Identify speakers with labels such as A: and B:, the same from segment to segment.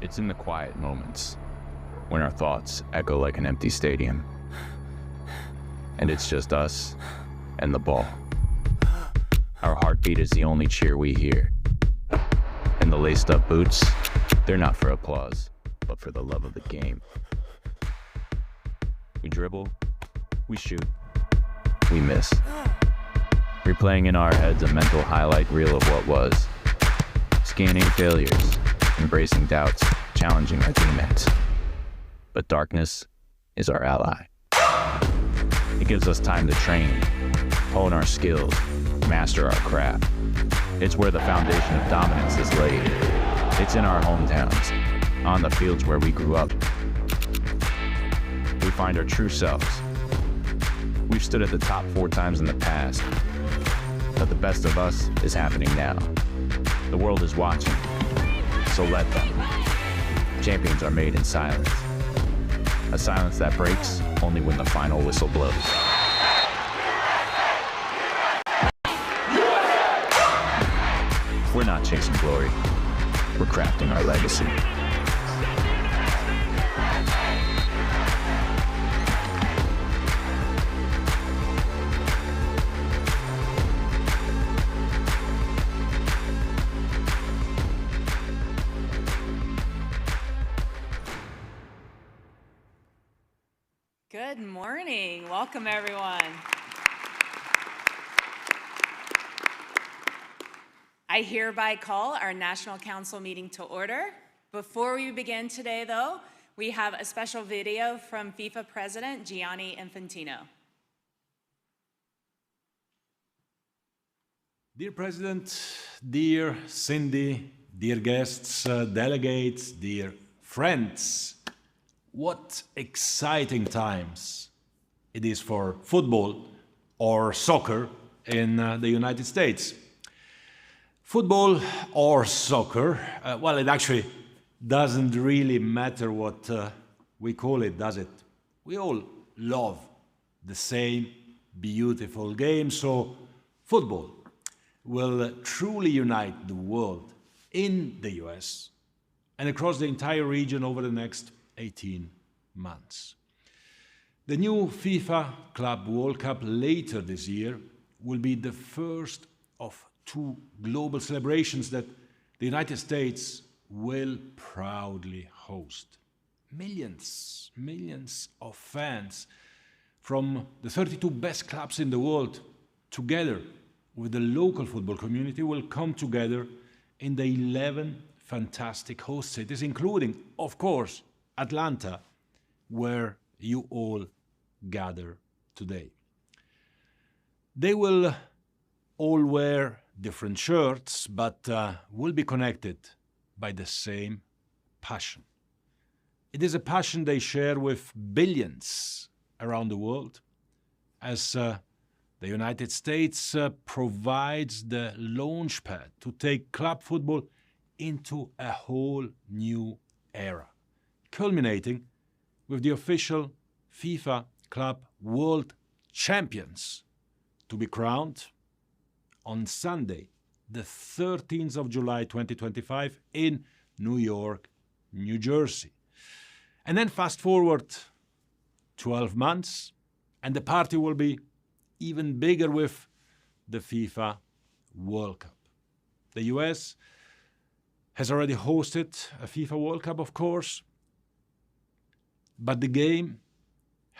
A: It's in the quiet moments when our thoughts echo like an empty stadium. And it's just us and the ball. Our heartbeat is the only cheer we hear. And the laced up boots, they're not for applause, but for the love of the game. We dribble, we shoot, we miss. Replaying in our heads a mental highlight reel of what was. Scanning failures, embracing doubts, challenging our demons. But darkness is our ally. It gives us time to train, hone our skills, master our craft. It's where the foundation of dominance is laid. It's in our hometowns, on the fields where we grew up. We find our true selves. We've stood at the top 4 times in the past, but the best of us is happening now. The world is watching, so let them. Champions are made in silence. A silence that breaks only when the final whistle blows. We're not chasing glory. We're crafting our legacy.
B: Good morning. Welcome, everyone. I hereby call our National Council meeting to order. Before we begin today, though, we have a special video from FIFA President Gianni Infantino.
C: Dear President, dear Cindy, dear guests, delegates, dear friends, what exciting times it is for football or soccer in the United States. Football or soccer, well, it actually doesn't really matter what we call it, does it? We all love the same beautiful game, so football will truly unite the world in the US and across the entire region over the next 18 months. The new FIFA Club World Cup later this year will be the first of 2 global celebrations that the United States will proudly host. Millions of fans from the 32 best clubs in the world, together with the local football community, will come together in the 11 fantastic host cities, including, of course, Atlanta, where you all gather today. They will all wear different shirts, but will be connected by the same passion. It is a passion they share with billions around the world, as the United States provides the launchpad to take club football into a whole new era, culminating with the official FIFA Club World Champions to be crowned on Sunday, the 13th of July 2025 in New York, New Jersey. And then fast forward 12 months and the party will be even bigger with the FIFA World Cup. The US has already hosted a FIFA World Cup, of course, but the game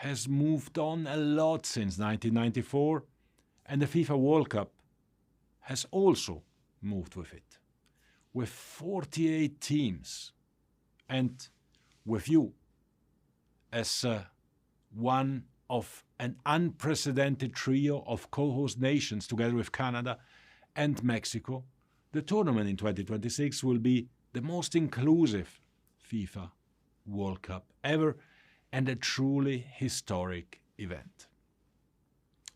C: has moved on a lot since 1994, and the FIFA World Cup has also moved with it, with 48 teams, and with you as one of an unprecedented trio of co-host nations together with Canada and Mexico. The tournament in 2026 will be the most inclusive FIFA World Cup ever and a truly historic event.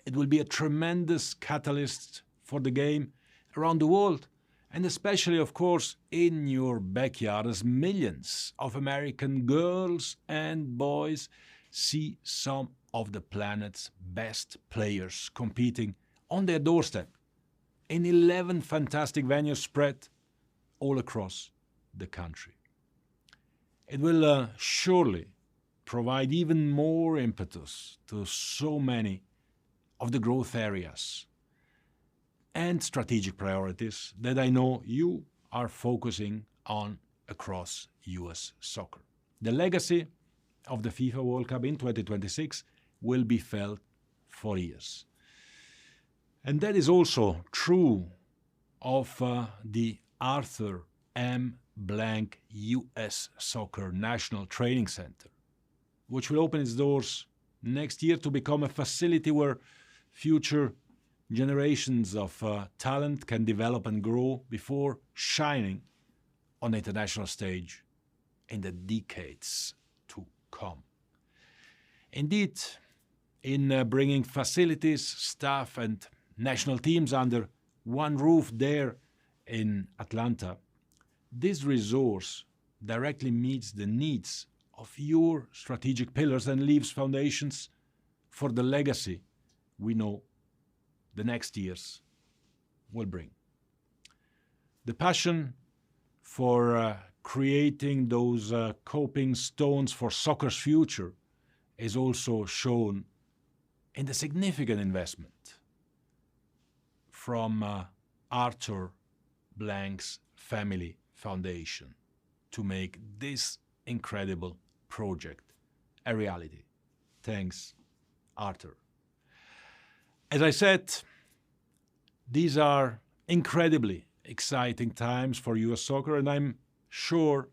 C: It will be a tremendous catalyst for the game around the world, and especially, of course, in your backyard, as millions of American girls and boys see some of the planet's best players competing on their doorstep in 11 fantastic venues spread all across the country. It will surely provide even more impetus to so many of the growth areas and strategic priorities that I know you are focusing on across US soccer. The legacy of the FIFA World Cup in 2026 will be felt for years. And that is also true of the Arthur M. Blank US Soccer National Training Center, which will open its doors next year to become a facility where future generations of talent can develop and grow before shining on the international stage in the decades to come. Indeed, in bringing facilities, staff, and national teams under one roof there in Atlanta, this resource directly meets the needs of your strategic pillars and leaves foundations for the legacy we know the next years will bring. The passion for creating those coping stones for soccer's future is also shown in the significant investment from Arthur Blank's family foundation to make this incredible project a reality. Thanks, Arthur. As I said, these are incredibly exciting times for US soccer, and I'm sure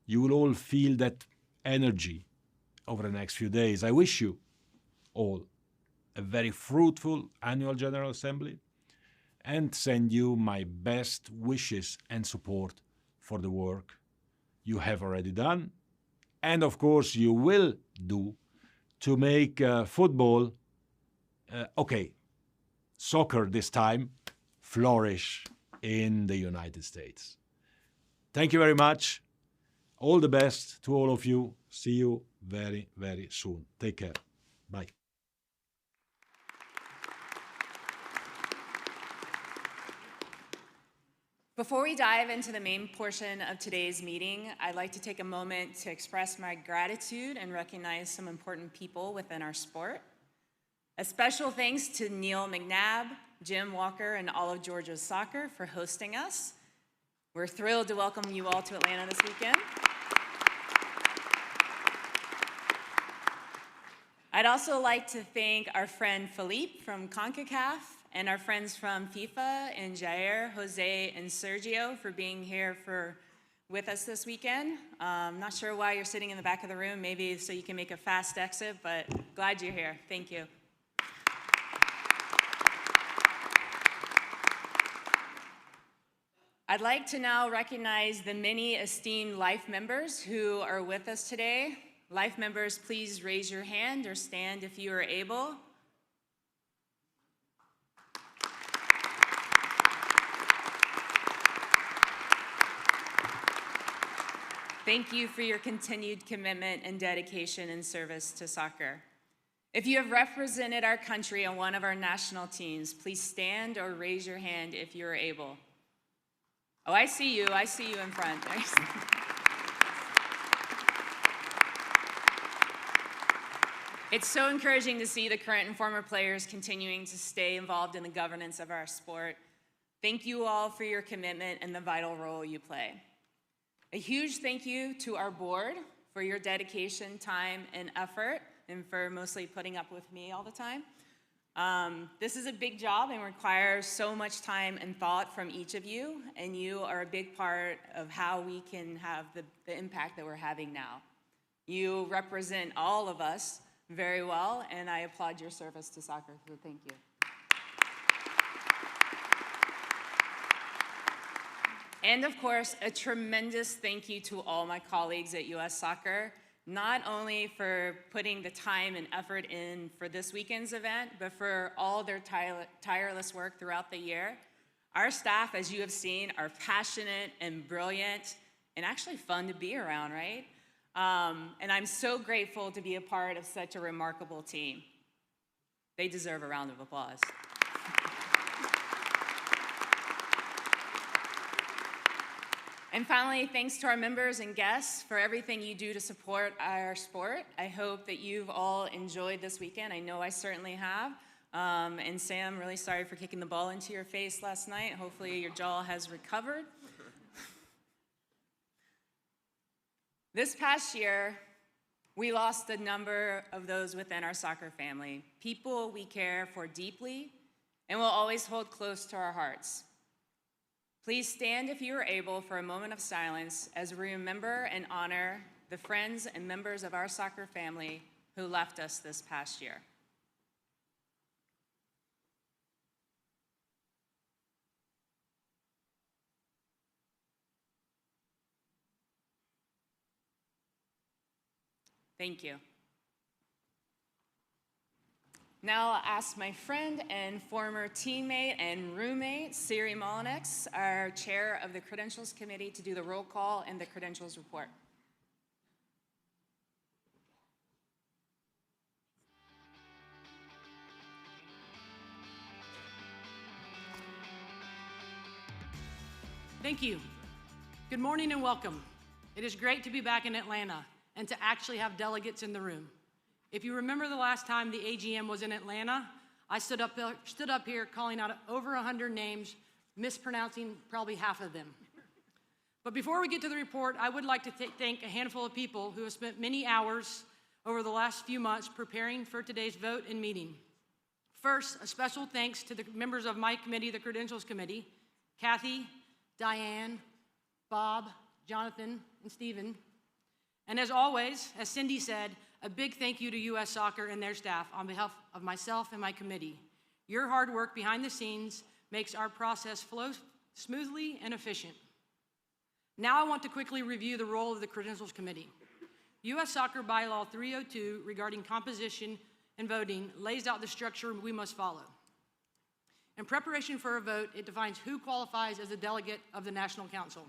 C: you will all feel that energy over the next few days. I wish you all a very fruitful annual General Assembly and send you my best wishes and support for the work you have already done, and of course you will do to make football, soccer this time, flourish in the United States. Thank you very much. All the best to all of you. See you very, very soon. Take care. Bye.
B: Before we dive into the main portion of today's meeting, I'd like to take a moment to express my gratitude and recognize some important people within our sport. A special thanks to Neil McNabb, Jim Walker, and all of Georgia's Soccer for hosting us. We're thrilled to welcome you all to Atlanta this weekend. I'd also like to thank our friend Philippe from CONCACAF and our friends from FIFA and Jair, Jose, and Sergio for being here with us this weekend. Not sure why you're sitting in the back of the room, maybe so you can make a fast exit, but glad you're here. Thank you. I'd like to now recognize the many esteemed Life members who are with us today. Life members, please raise your hand or stand if you are able. Thank you for your continued commitment and dedication and service to soccer. If you have represented our country on one of our national teams, please stand or raise your hand if you are able. Oh, I see you in front. It's so encouraging to see the current and former players continuing to stay involved in the governance of our sport. Thank you all for your commitment and the vital role you play. A huge thank you to our board for your dedication, time, and effort, and for mostly putting up with me all the time. This is a big job and requires so much time and thought from each of you, and you are a big part of how we can have the impact that we're having now. You represent all of us very well, and I applaud your service to soccer, so thank you. And of course, a tremendous thank you to all my colleagues at US Soccer, not only for putting the time and effort in for this weekend's event, but for all their tireless work throughout the year. Our staff, as you have seen, are passionate and brilliant and actually fun to be around, right? And I'm so grateful to be a part of such a remarkable team. They deserve a round of applause. And finally, thanks to our members and guests for everything you do to support our sport. I hope that you've all enjoyed this weekend. I know I certainly have. And Sam, really sorry for kicking the ball into your face last night. Hopefully your jaw has recovered. This past year, we lost a number of those within our soccer family, people we care for deeply and will always hold close to our hearts. Please stand if you are able for a moment of silence as we remember and honor the friends and members of our soccer family who left us this past year. Thank you. Now I'll ask my friend and former teammate and roommate, Siri Molinex, our chair of the Credentials Committee, to do the roll call and the credentials report.
D: Thank you. Good morning and welcome. It is great to be back in Atlanta and to actually have delegates in the room. If you remember the last time the AGM was in Atlanta, I stood up here calling out over 100 names, mispronouncing probably half of them. But before we get to the report, I would like to thank a handful of people who have spent many hours over the last few months preparing for today's vote and meeting. First, a special thanks to the members of my committee, the Credentials Committee, Kathy, Diane, Bob, Jonathan, and Stephen. And as always, as Cindy said, a big thank you to U.S. Soccer and their staff on behalf of myself and my committee. Your hard work behind the scenes makes our process flow smoothly and efficient. Now I want to quickly review the role of the Credentials Committee. U.S. Soccer Bylaw 302 regarding composition and voting lays out the structure we must follow. In preparation for a vote, it defines who qualifies as a delegate of the National Council.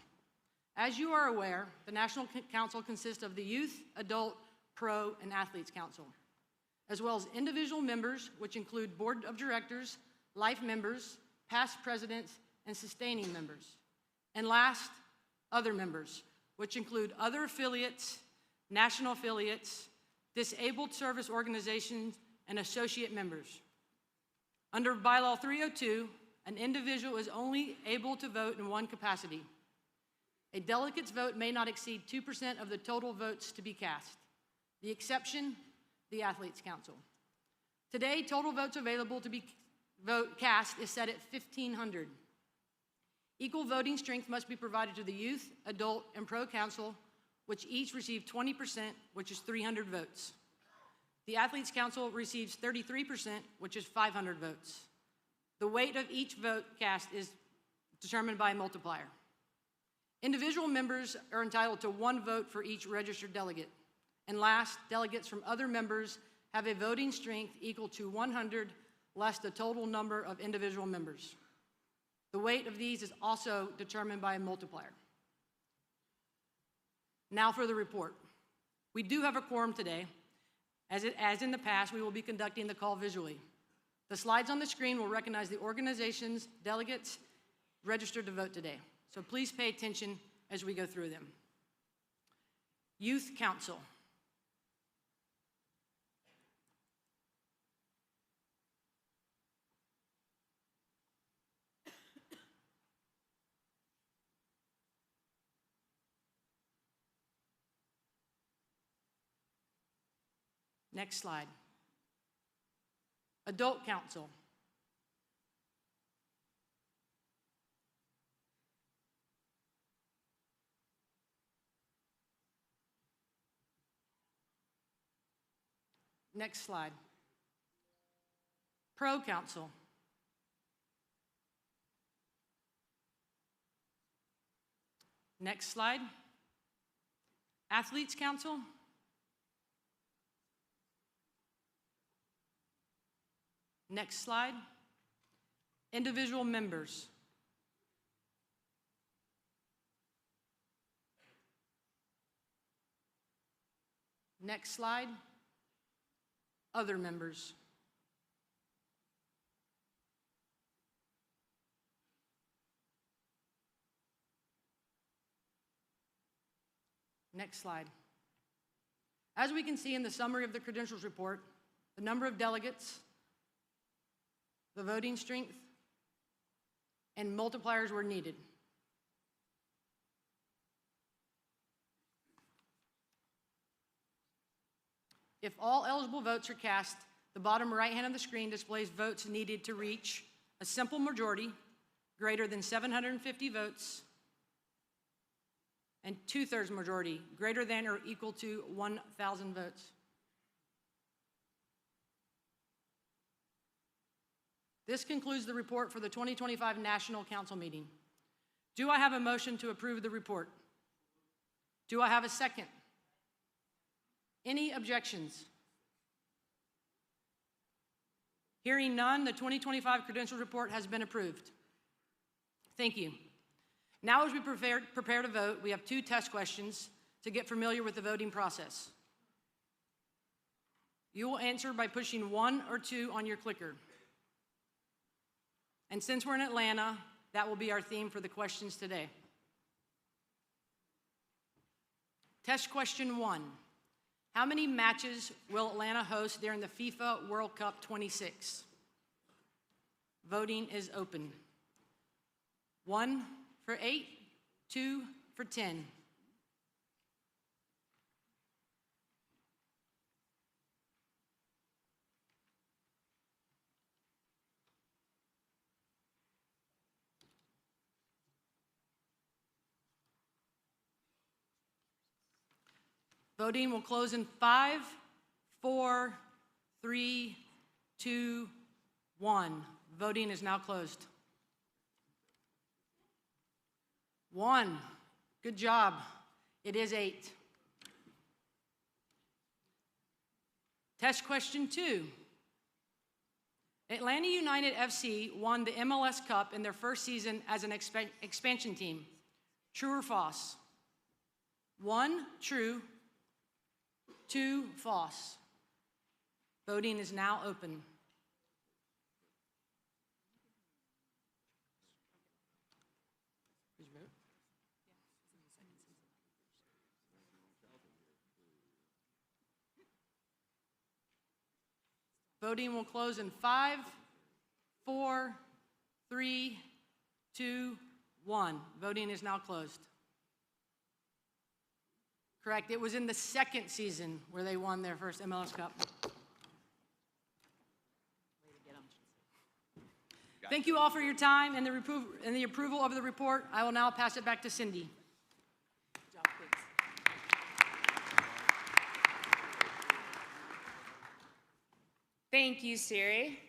D: As you are aware, the National Council consists of the Youth, Adult, Pro, and Athletes Council, as well as individual members, which include Board of Directors, life members, past presidents, and sustaining members. And last, other members, which include other affiliates, national affiliates, disabled service organizations, and associate members. Under Bylaw 302, an individual is only able to vote in one capacity. A delegate's vote may not exceed 2% of the total votes to be cast. The exception, the Athletes Council. Today, total votes available to be cast is set at 1,500. Equal voting strength must be provided to the Youth, Adult, and Pro Council, which each receive 20%, which is 300 votes. The Athletes Council receives 33%, which is 500 votes. The weight of each vote cast is determined by a multiplier. Individual members are entitled to one vote for each registered delegate. And last, delegates from other members have a voting strength equal to 100 less the total number of individual members. The weight of these is also determined by a multiplier. Now for the report. We do have a quorum today. As in the past, we will be conducting the call visually. The slides on the screen will recognize the organizations, delegates registered to vote today. So please pay attention as we go through them. Youth Council. Next slide. Adult Council. Next slide. Pro Council. Next slide. Athletes Council. Next slide. Individual members. Next slide. Other members. Next slide. As we can see in the summary of the credentials report, the number of delegates, the voting strength, and multipliers were needed. If all eligible votes are cast, the bottom right hand of the screen displays votes needed to reach a simple majority greater than 750 votes and 2/3 majority greater than or equal to 1,000 votes. This concludes the report for the 2025 National Council meeting. Do I have a motion to approve the report? Do I have a second? Any objections? Hearing none, the 2025 credentials report has been approved. Thank you. Now, as we prepare to vote, we have 2 test questions to get familiar with the voting process. You will answer by pushing 1 or 2 on your clicker. And since we're in Atlanta, that will be our theme for the questions today. Test question 1. How many matches will Atlanta host during the FIFA World Cup 26? Voting is open. 1 for 8, 2 for 10. Voting will close in 5, 4, 3, 2, 1. Voting is now closed. 1. Good job. It is 8. Test question 2. Atlanta United FC won the MLS Cup in their first season as an expansion team. True or false? 1, true. 2, false. Voting is now open. Voting will close in 5, 4, 3, 2, 1. Voting is now closed. Correct. It was in the second season where they won their first MLS Cup. Thank you all for your time and the approval of the report. I will now pass it back to Cindy.
B: Good job, please. Thank you, Siri.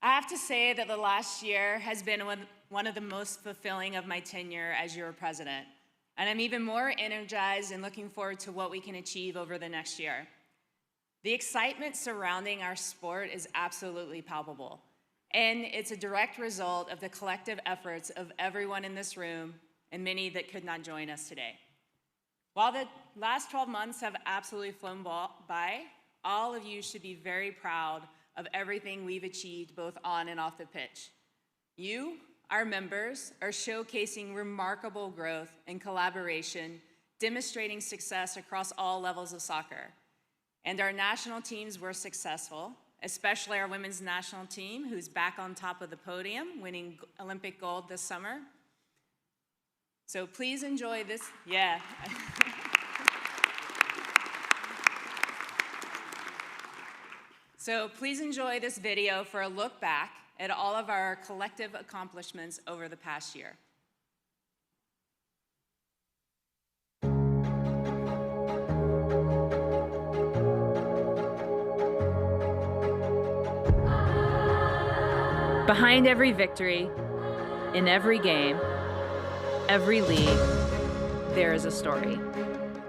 B: I have to say that the last year has been one of the most fulfilling of my tenure as your president. And I'm even more energized and looking forward to what we can achieve over the next year. The excitement surrounding our sport is absolutely palpable, and it's a direct result of the collective efforts of everyone in this room and many that could not join us today. While the last 12 months have absolutely flown by, all of you should be very proud of everything we've achieved both on and off the pitch. You, our members, are showcasing remarkable growth and collaboration, demonstrating success across all levels of soccer. And our national teams were successful, especially our women's national team, who's back on top of the podium, winning Olympic gold this summer. So please enjoy this, yeah. So please enjoy this video for a look back at all of our collective accomplishments over the past year. Behind every victory, in every game, every league, there is a story.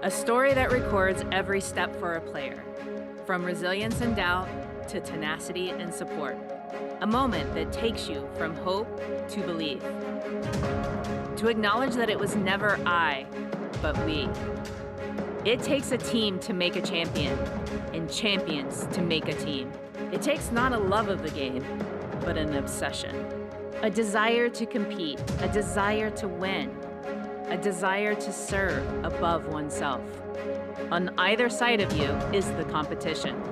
B: A story that records every step for a player, from resilience and doubt to tenacity and support. A moment that takes you from hope to belief. To acknowledge that it was never I, but we. It takes a team to make a champion, and champions to make a team. It takes not a love of the game, but an obsession. A desire to compete, a desire to win. a desire to serve above oneself. On either side of you is the competition.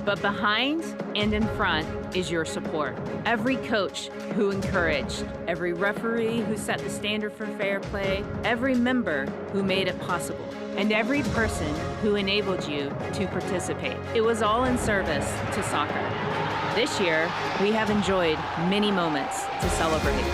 B: But behind and in front is your support. Every coach who encouraged, every referee who set the standard for fair play, every member who made it possible, and every person who enabled you to participate. It was all in service to soccer. This year, we have enjoyed many moments to celebrate.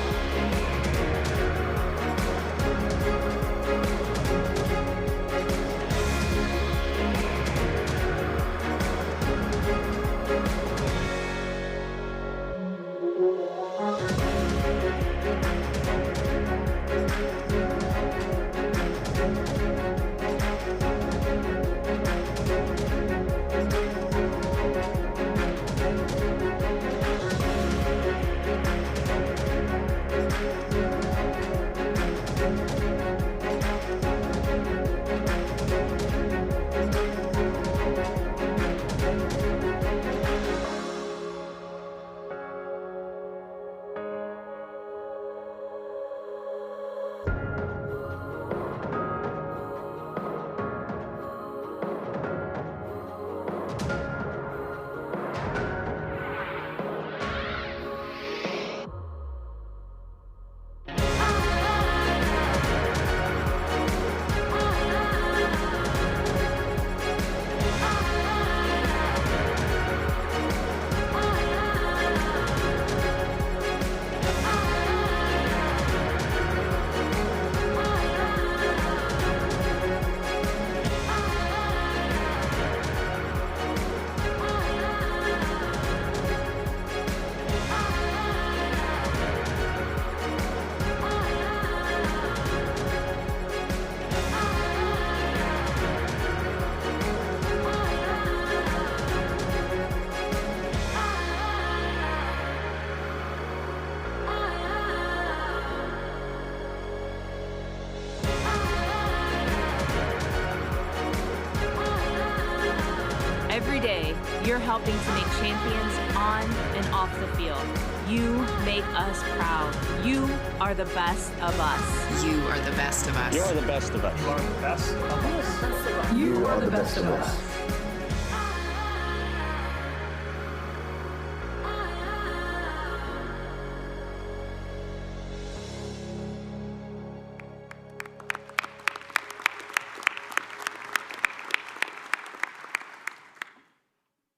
B: Every day, you're helping to make champions on and off the field. You make us proud. You are the best of us.
E: You are the best of us.
F: You are the best of us.
G: You are the best of us.
H: You are the best of us.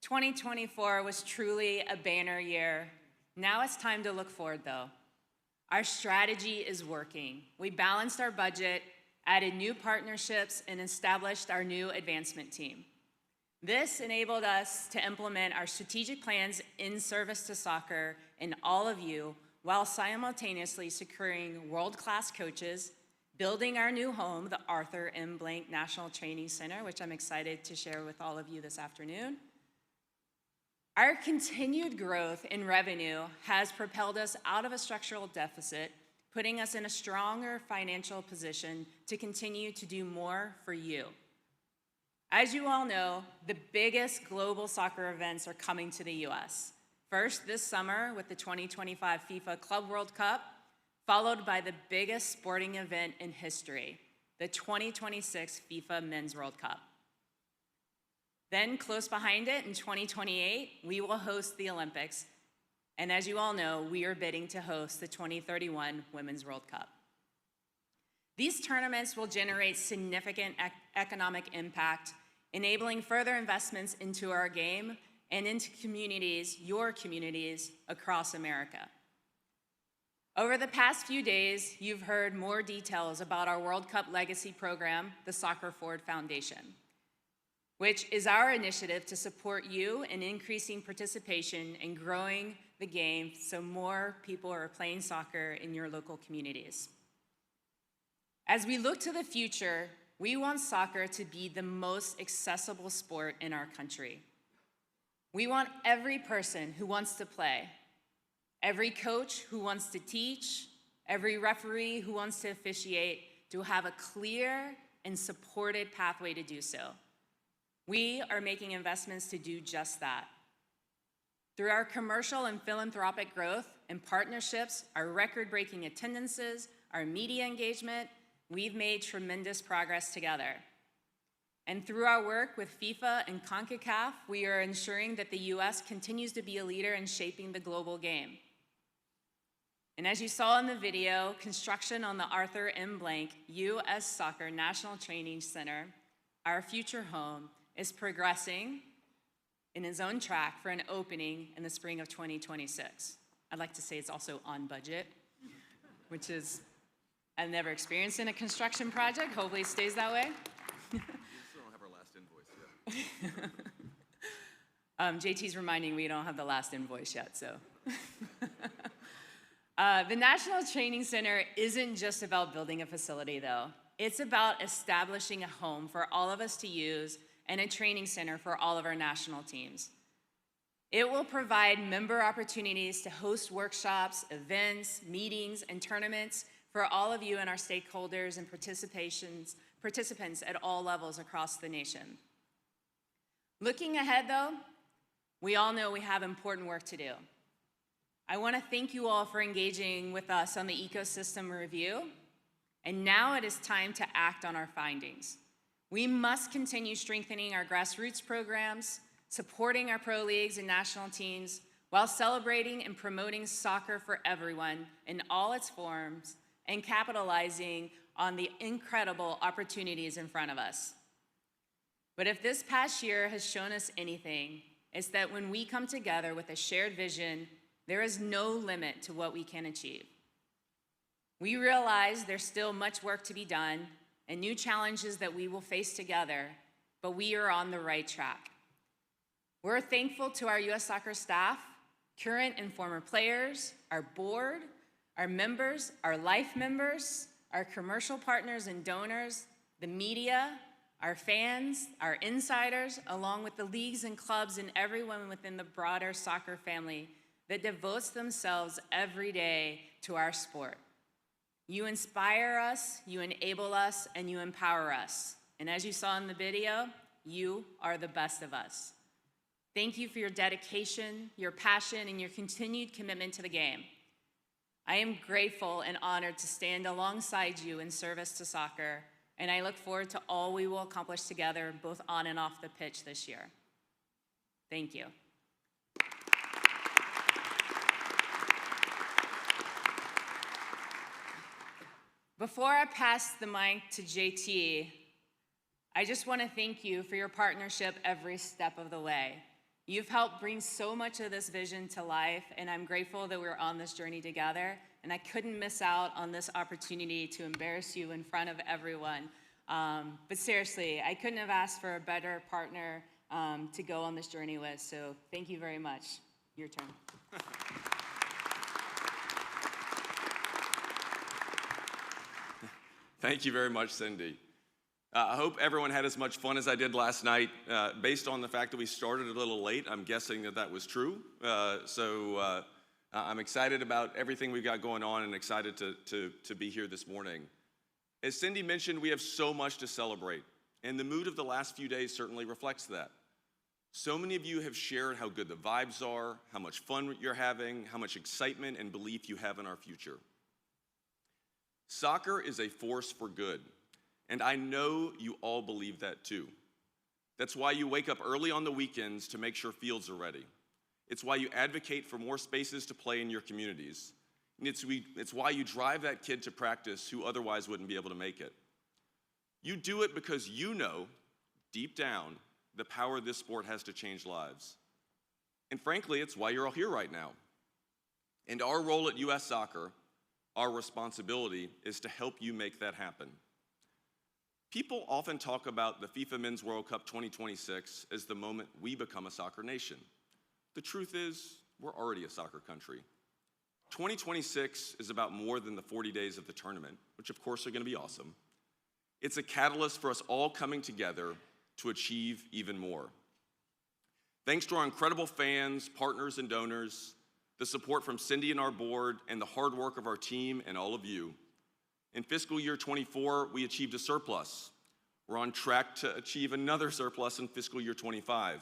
B: "2024 was truly a banner year. Now it's time to look forward, though. Our strategy is working. We balanced our budget, added new partnerships, and established our new advancement team. This enabled us to implement our strategic plans in service to soccer and all of you, while simultaneously securing world-class coaches, building our new home, the Arthur M. Blank National Training Center, which I'm excited to share with all of you this afternoon. Our continued growth in revenue has propelled us out of a structural deficit, putting us in a stronger financial position to continue to do more for you. As you all know, the biggest global soccer events are coming to the US. First this summer with the 2025 FIFA Club World Cup, followed by the biggest sporting event in history, the 2026 FIFA Men's World Cup. Then, close behind it, in 2028, we will host the Olympics. And as you all know, we are bidding to host the 2031 Women's World Cup. These tournaments will generate significant economic impact, enabling further investments into our game and into communities, your communities, across America. Over the past few days, you've heard more details about our World Cup Legacy program, the Soccer Forward Foundation, which is our initiative to support you in increasing participation and growing the game so more people are playing soccer in your local communities. As we look to the future, we want soccer to be the most accessible sport in our country. We want every person who wants to play, every coach who wants to teach, every referee who wants to officiate to have a clear and supported pathway to do so. We are making investments to do just that. Through our commercial and philanthropic growth and partnerships, our record-breaking attendances, our media engagement, we've made tremendous progress together. And through our work with FIFA and CONCACAF, we are ensuring that the U.S. continues to be a leader in shaping the global game. And as you saw in the video, construction on the Arthur M. Blank U.S. Soccer National Training Center, our future home, is progressing in its own track for an opening in the spring of 2026. I'd like to say it's also on budget, which is, I've never experienced in a construction project. Hopefully it stays that way.
E: We still don't have our last invoice yet.
B: JT's reminding me we don't have the last invoice yet, so. The National Training Center isn't just about building a facility, though. It's about establishing a home for all of us to use and a training center for all of our national teams. It will provide member opportunities to host workshops, events, meetings, and tournaments for all of you and our stakeholders and participants at all levels across the nation. Looking ahead, though, we all know we have important work to do. I want to thank you all for engaging with us on the ecosystem review, and now it is time to act on our findings. We must continue strengthening our grassroots programs, supporting our pro leagues and national teams, while celebrating and promoting soccer for everyone in all its forms and capitalizing on the incredible opportunities in front of us. But if this past year has shown us anything, it's that when we come together with a shared vision, there is no limit to what we can achieve. We realize there's still much work to be done and new challenges that we will face together, but we are on the right track. We're thankful to our U.S. Soccer staff, current and former players, our board, our members, our life members, our commercial partners and donors, the media, our fans, our insiders, along with the leagues and clubs and everyone within the broader soccer family that devotes themselves every day to our sport. You inspire us, you enable us, and you empower us. And as you saw in the video, you are the best of us. Thank you for your dedication, your passion, and your continued commitment to the game. I am grateful and honored to stand alongside you in service to soccer, and I look forward to all we will accomplish together, both on and off the pitch this year. Thank you. Before I pass the mic to JT, I just want to thank you for your partnership every step of the way. You've helped bring so much of this vision to life, and I'm grateful that we're on this journey together, and I couldn't miss out on this opportunity to embarrass you in front of everyone. But seriously, I couldn't have asked for a better partner to go on this journey with, so thank you very much. Your turn.
E: Thank you very much, Cindy. I hope everyone had as much fun as I did last night. Based on the fact that we started a little late, I'm guessing that that was true. I'm excited about everything we've got going on and excited to be here this morning. As Cindy mentioned, we have so much to celebrate, and the mood of the last few days certainly reflects that. So many of you have shared how good the vibes are, how much fun you're having, how much excitement and belief you have in our future. Soccer is a force for good, and I know you all believe that too. That's why you wake up early on the weekends to make sure fields are ready. It's why you advocate for more spaces to play in your communities. And it's why you drive that kid to practice who otherwise wouldn't be able to make it. You do it because you know, deep down, the power this sport has to change lives. And frankly, it's why you're all here right now. And our role at U.S. Soccer, our responsibility, is to help you make that happen. People often talk about the FIFA Men's World Cup 2026 as the moment we become a soccer nation. The truth is, we're already a soccer country. 2026 is about more than the 40 days of the tournament, which of course are going to be awesome. It's a catalyst for us all coming together to achieve even more. Thanks to our incredible fans, partners, and donors, the support from Cindy and our board, and the hard work of our team and all of you, in fiscal year 24, we achieved a surplus. We're on track to achieve another surplus in fiscal year 25.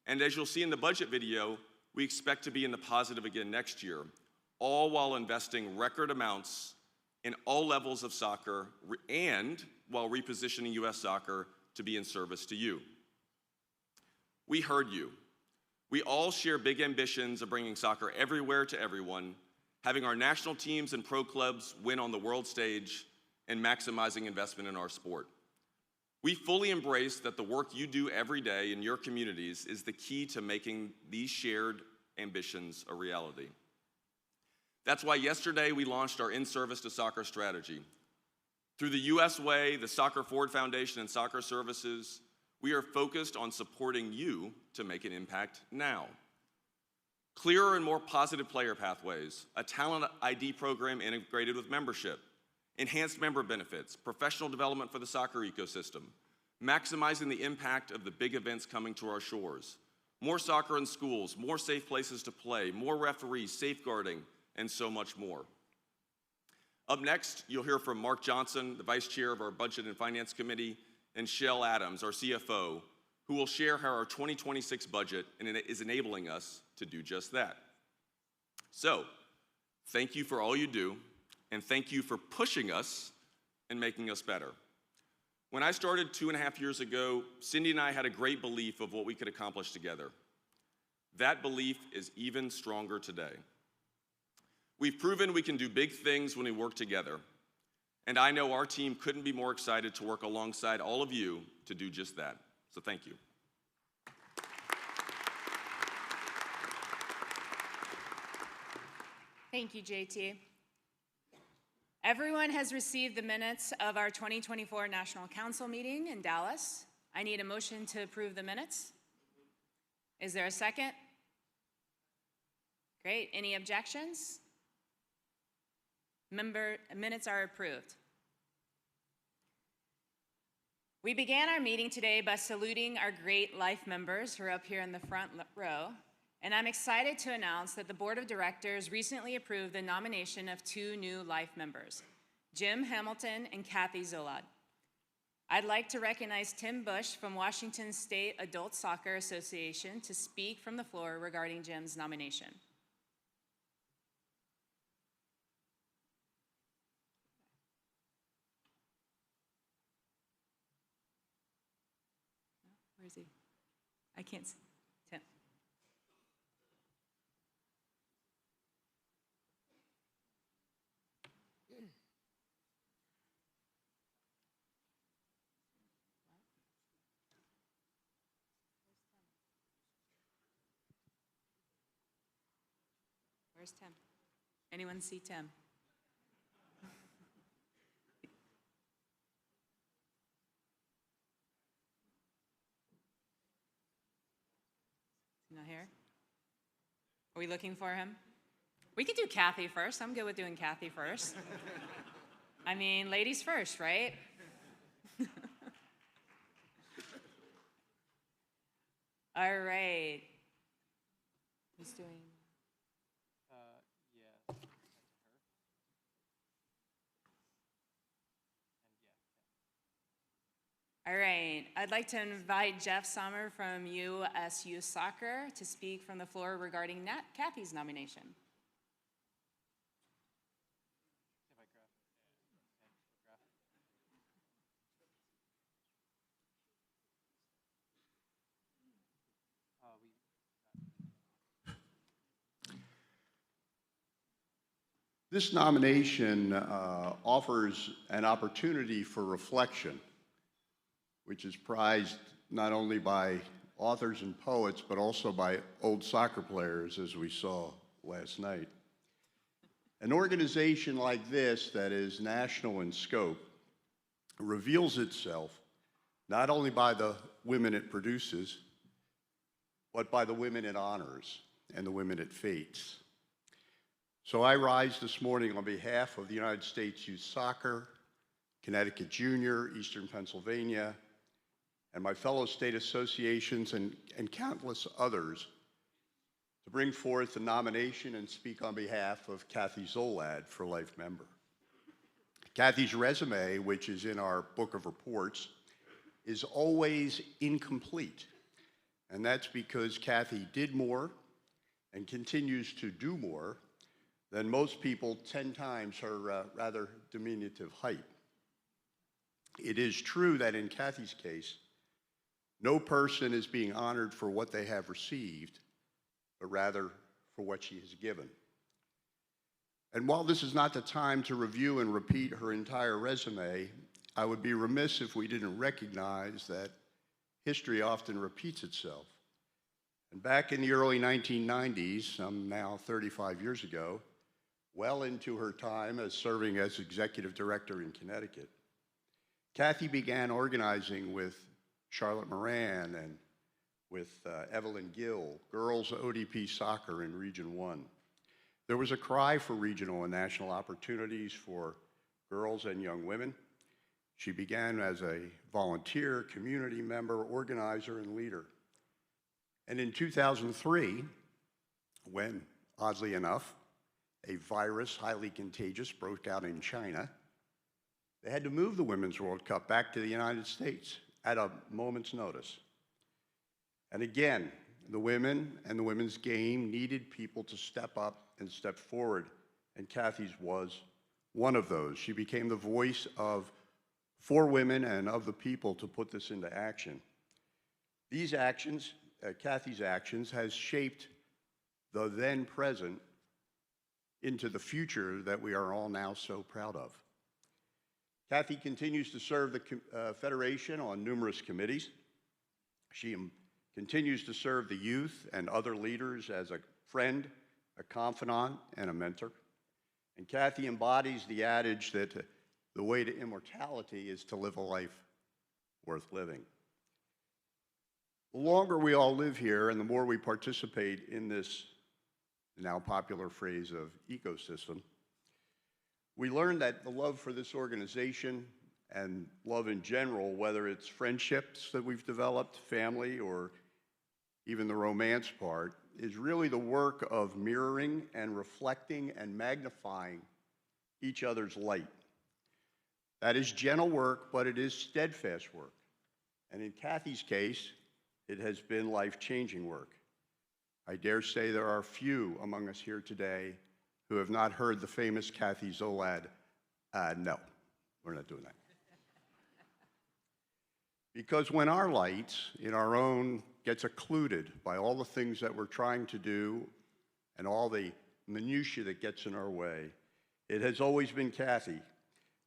E: And as you'll see in the budget video, we expect to be in the positive again next year, all while investing record amounts in all levels of soccer and while repositioning U.S. soccer to be in service to you. We heard you. We all share big ambitions of bringing soccer everywhere to everyone, having our national teams and pro clubs win on the world stage, and maximizing investment in our sport. We fully embrace that the work you do every day in your communities is the key to making these shared ambitions a reality. That's why yesterday we launched our In Service to Soccer strategy. Through the U.S. Way, the Soccer Forward Foundation, and Soccer Services, we are focused on supporting you to make an impact now. Clearer and more positive player pathways, a talent ID program integrated with membership, enhanced member benefits, professional development for the soccer ecosystem, maximizing the impact of the big events coming to our shores, more soccer in schools, more safe places to play, more referees, safeguarding, and so much more. Up next, you'll hear from Mark Johnson, the Vice Chair of our Budget and Finance Committee, and Shell Adams, our CFO, who will share how our 2026 budget is enabling us to do just that. So, thank you for all you do, and thank you for pushing us and making us better. When I started 2.5 years ago, Cindy and I had a great belief of what we could accomplish together. That belief is even stronger today. We've proven we can do big things when we work together, and I know our team couldn't be more excited to work alongside all of you to do just that. So thank you.
B: Thank you, JT. Everyone has received the minutes of our 2024 National Council meeting in Dallas. I need a motion to approve the minutes. Is there a second? Great. Any objections? Minutes are approved. We began our meeting today by saluting our great life members who are up here in the front row, and I'm excited to announce that the Board of Directors recently approved the nomination of 2 new life members, Jim Hamilton and Kathy Zolad. I'd like to recognize Tim Bush from Washington State Adult Soccer Association to speak from the floor regarding Jim's nomination. Where is he? I can't see. Tim. Where's Tim? Anyone see Tim? Not here? Are we looking for him? We could do Kathy first. I'm good with doing Kathy first. I mean, ladies first, right? All right. Who's doing?
F: Yeah.
B: All right. I'd like to invite Jeff Sommer from USU Soccer to speak from the floor regarding Kathy's nomination.
H: This nomination offers an opportunity for reflection, which is prized not only by authors and poets, but also by old soccer players, as we saw last night. An organization like this that is national in scope reveals itself not only by the women it produces, but by the women it honors and the women it fates. So I rise this morning on behalf of the United States Youth Soccer, Connecticut Junior, Eastern Pennsylvania, and my fellow state associations and countless others to bring forth the nomination and speak on behalf of Kathy Zolad for life member. Kathy's resume, which is in our book of reports, is always incomplete. And that's because Kathy did more and continues to do more than most people 10 times her rather diminutive height. It is true that in Kathy's case, no person is being honored for what they have received, but rather for what she has given. And while this is not the time to review and repeat her entire resume, I would be remiss if we didn't recognize that history often repeats itself. And back in the early 1990s, some now 35 years ago, well into her time as serving as executive director in Connecticut, Kathy began organizing with Charlotte Moran and with Evelyn Gill, girls ODP soccer in Region 1. There was a cry for regional and national opportunities for girls and young women. She began as a volunteer, community member, organizer, and leader. And in 2003, when, oddly enough, a virus highly contagious broke out in China, they had to move the Women's World Cup back to the United States at a moment's notice. And again, the women and the women's game needed people to step up and step forward, and Kathy's was one of those. She became the voice for women and of the people to put this into action. These actions, Kathy's actions, has shaped the then present into the future that we are all now so proud of. Kathy continues to serve the Federation on numerous committees. She continues to serve the youth and other leaders as a friend, a confidant, and a mentor. And Kathy embodies the adage that the way to immortality is to live a life worth living. The longer we all live here and the more we participate in this now popular phrase of ecosystem, we learn that the love for this organization and love in general, whether it's friendships that we've developed, family, or even the romance part, is really the work of mirroring and reflecting and magnifying each other's light. That is gentle work, but it is steadfast work. And in Kathy's case, it has been life-changing work. I dare say there are few among us here today who have not heard the famous Kathy Zolad, no, we're not doing that. Because when our light in our own gets occluded by all the things that we're trying to do and all the minutiae that gets in our way, it has always been Kathy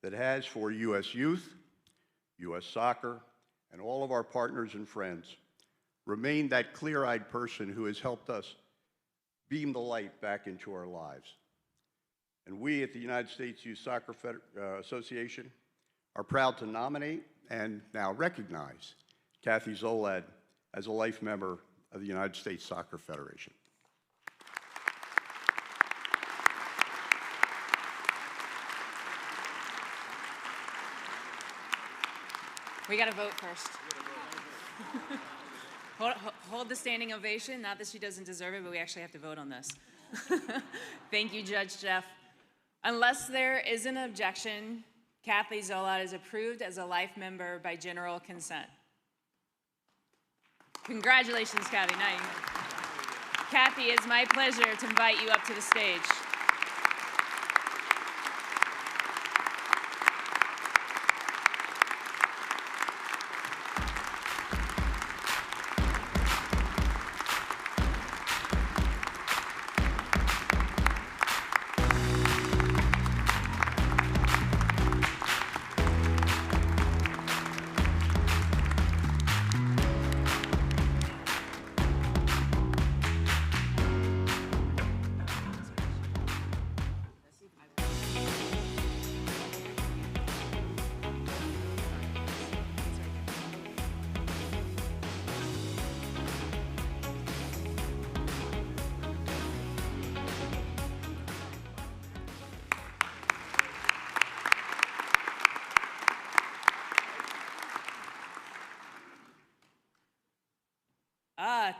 H: that has, for U.S. youth, U.S. soccer, and all of our partners and friends, remained that clear-eyed person who has helped us beam the light back into our lives. And we at the United States Youth Soccer Association are proud to nominate and now recognize Kathy Zolad as a life member of the United States Soccer Federation.
B: We got to vote first. Hold the standing ovation. Not that she doesn't deserve it, but we actually have to vote on this. Thank you, Judge Jeff. Unless there is an objection, Kathy Zolad is approved as a life member by general consent. Congratulations, Kathy. Now you know. Kathy, it's my pleasure to invite you up to the stage.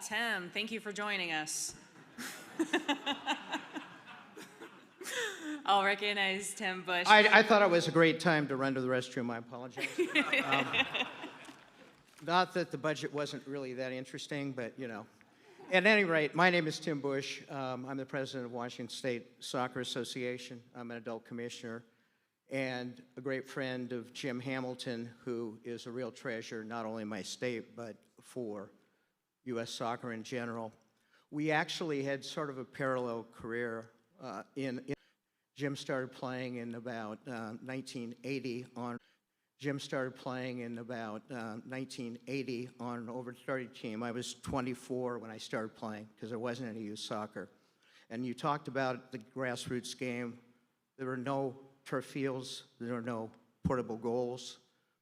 B: Tim, thank you for joining us. I'll recognize Tim Bush.
G: I thought it was a great time to run to the restroom. I apologize. Not that the budget wasn't really that interesting, but you know. At any rate, my name is Tim Bush. I'm the president of Washington State Soccer Association. I'm an adult commissioner and a great friend of Jim Hamilton, who is a real treasure, not only in my state, but for U.S. soccer in general. We actually had sort of a parallel career. Jim started playing in about 1980 on an over 30 team. I was 24 when I started playing because there wasn't any youth soccer. And you talked about the grassroots game. There were no turf fields. There were no portable goals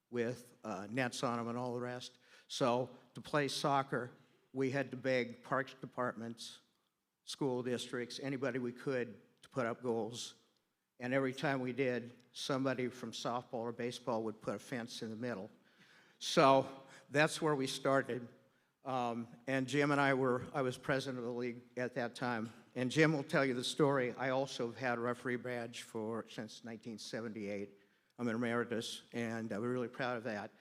G: with nets on them and all the rest. So to play soccer, we had to beg parks departments, school districts, anybody we could to put up goals. And every time we did, somebody from softball or baseball would put a fence in the middle. So that's where we started. And Jim and I was president of the league at that time. And Jim will tell you the story. I also have had a referee badge since 1978. I'm an emeritus, and we're really proud of that.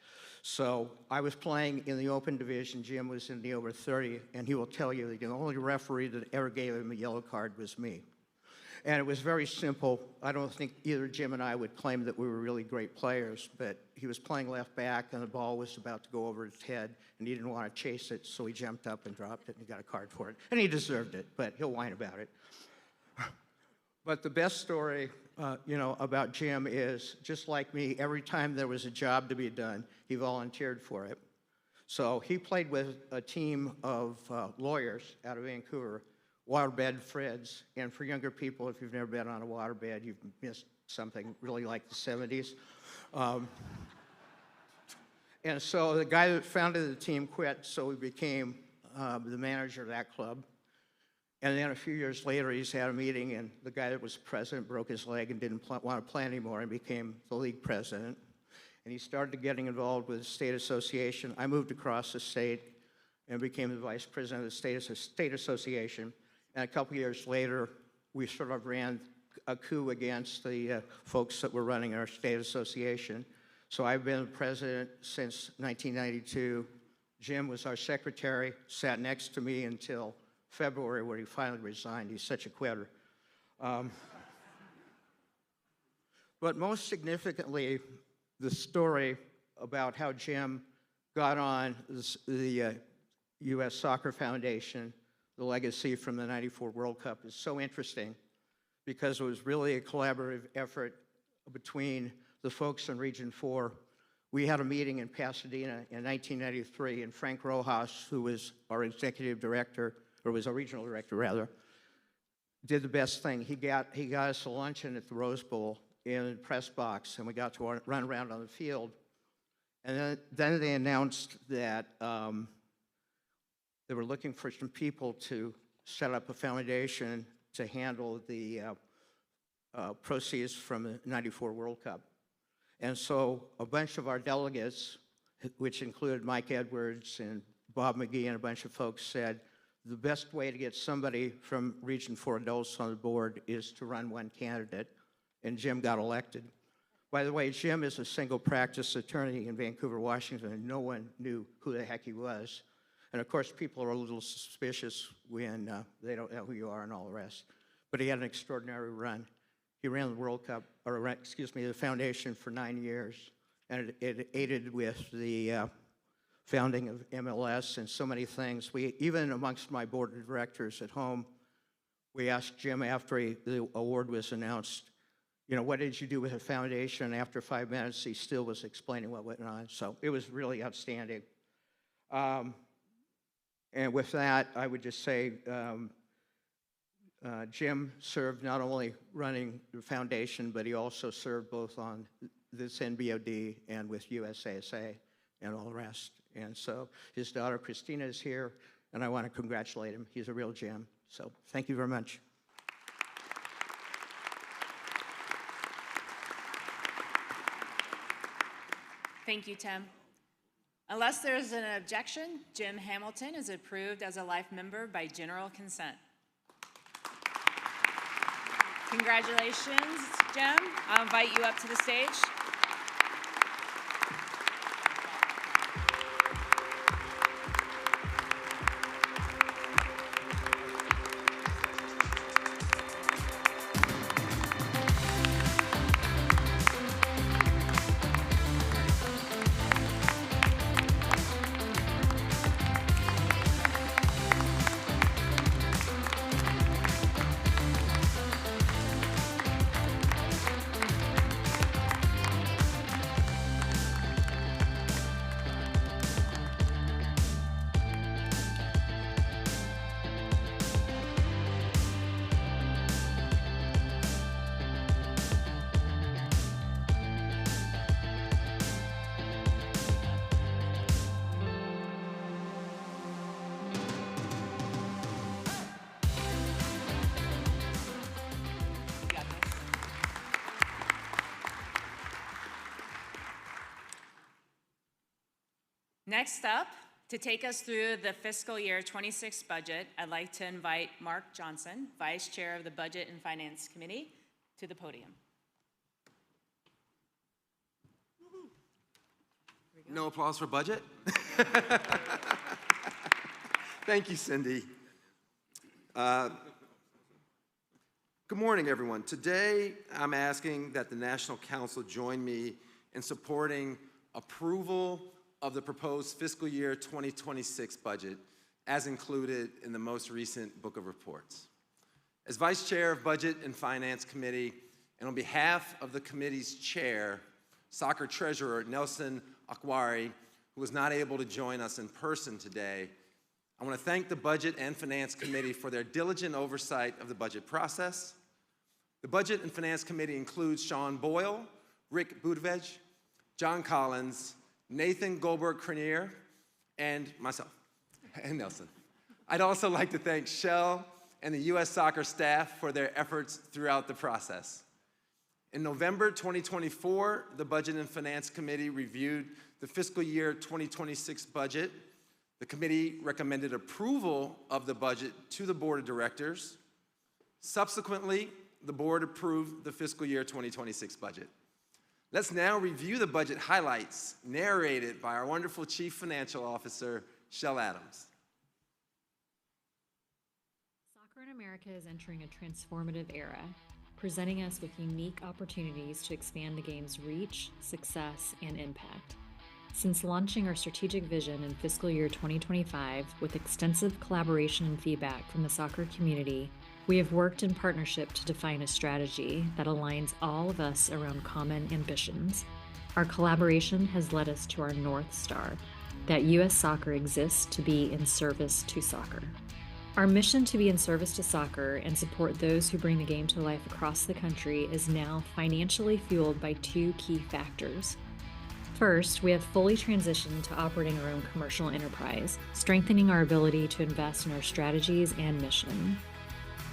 G: So I was playing in the open division. Jim was in the over 30, and he will tell you that the only referee that ever gave him a yellow card was me. And it was very simple. I don't think either Jim and I would claim that we were really great players, but he was playing left back, and the ball was about to go over his head, and he didn't want to chase it, so he jumped up and dropped it, and he got a card for it. And he deserved it, but he'll whine about it. But the best story, about Jim is, just like me, every time there was a job to be done, he volunteered for it. So he played with a team of lawyers out of Vancouver, Waterbed Freds. And for younger people, if you've never been on a waterbed, you've missed something really like the 70s. And so the guy that founded the team quit, so he became the manager of that club. And then a few years later, he's had a meeting, and the guy that was president broke his leg and didn't want to play anymore and became the league president. And he started getting involved with the state association. I moved across the state and became the vice president of the state association. And a couple years later, we sort of ran a coup against the folks that were running our state association. So I've been president since 1992. Jim was our secretary, sat next to me until February, where he finally resigned. He's such a quitter. But most significantly, the story about how Jim got on the U.S. Soccer Foundation, the legacy from the '94 World Cup, is so interesting because it was really a collaborative effort between the folks in Region 4. We had a meeting in Pasadena in 1993, and Frank Rojas, who was our executive director, or was our regional director rather, did the best thing. He got us a luncheon at the Rose Bowl in the press box, and we got to run around on the field. And then they announced that they were looking for some people to set up a foundation to handle the proceeds from the '94 World Cup. And so a bunch of our delegates, which included Mike Edwards and Bob McGee and a bunch of folks, said, the best way to get somebody from Region 4 adults on the board is to run one candidate, and Jim got elected. By the way, Jim is a single practice attorney in Vancouver, Washington, and no one knew who the heck he was. And of course, people are a little suspicious when they don't know who you are and all the rest. But he had an extraordinary run. He ran the World Cup, the foundation for 9 years, and it aided with the founding of MLS and so many things. Even amongst my board of directors at home, we asked Jim after the award was announced, what did you do with the foundation? And after 5 minutes, he still was explaining what went on. So it was really outstanding. And with that, I would just say Jim served not only running the foundation, but he also served both on this NBOD and with USASA and all the rest. And so his daughter Christina is here, and I want to congratulate him. He's a real gem. So thank you very much.
B: Thank you, Tim. Unless there is an objection, Jim Hamilton is approved as a life member by general consent. Congratulations, Jim. I'll invite you up to the stage. Next up, to take us through the fiscal year 26 budget, I'd like to invite Mark Johnson, Vice Chair of the Budget and Finance Committee, to the podium.
F: No applause for budget? Thank you, Cindy. Good morning, everyone. Today, I'm asking that the National Council join me in supporting approval of the proposed fiscal year 2026 budget as included in the most recent Book of Reports. As Vice Chair of Budget and Finance Committee, and on behalf of the committee's chair, Soccer Treasurer Nelson Akwari, who was not able to join us in person today, I want to thank the Budget and Finance Committee for their diligent oversight of the budget process. The Budget and Finance Committee includes Sean Boyle, Rick Budvej, John Collins, Nathan Goldberg-Cranier, and myself, and Nelson. I'd also like to thank Shell and the U.S. Soccer staff for their efforts throughout the process. In November 2024, the Budget and Finance Committee reviewed the fiscal year 2026 budget. The committee recommended approval of the budget to the Board of Directors. Subsequently, the board approved the fiscal year 2026 budget. Let's now review the budget highlights narrated by our wonderful Chief Financial Officer, Shell Adams.
I: Soccer in America is entering a transformative era, presenting us with unique opportunities to expand the game's reach, success, and impact. Since launching our strategic vision in fiscal year 2025 with extensive collaboration and feedback from the soccer community, we have worked in partnership to define a strategy that aligns all of us around common ambitions. Our collaboration has led us to our North Star, that U.S. soccer exists to be in service to soccer. Our mission to be in service to soccer and support those who bring the game to life across the country is now financially fueled by two key factors. First, we have fully transitioned to operating our own commercial enterprise, strengthening our ability to invest in our strategies and mission.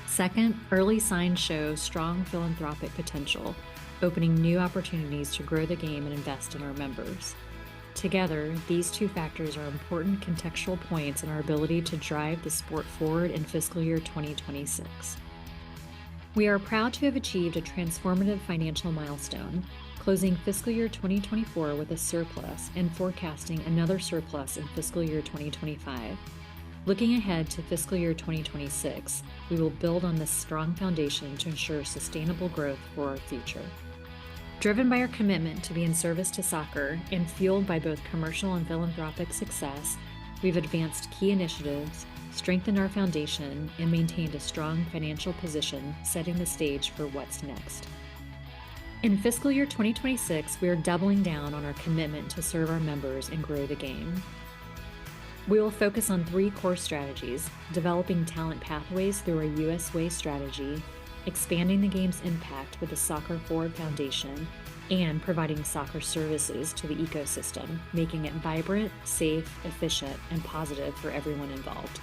I: Second, early signs show strong philanthropic potential, opening new opportunities to grow the game and invest in our members. Together, these two factors are important contextual points in our ability to drive the sport forward in fiscal year 2026. We are proud to have achieved a transformative financial milestone, closing fiscal year 2024 with a surplus and forecasting another surplus in fiscal year 2025. Looking ahead to fiscal year 2026, we will build on this strong foundation to ensure sustainable growth for our future. Driven by our commitment to be in service to soccer and fueled by both commercial and philanthropic success, we've advanced key initiatives, strengthened our foundation, and maintained a strong financial position, setting the stage for what's next. In fiscal year 2026, we are doubling down on our commitment to serve our members and grow the game. We will focus on three core strategies: developing talent pathways through our U.S. Way strategy, expanding the game's impact with the Soccer Forward Foundation, and providing soccer services to the ecosystem, making it vibrant, safe, efficient, and positive for everyone involved.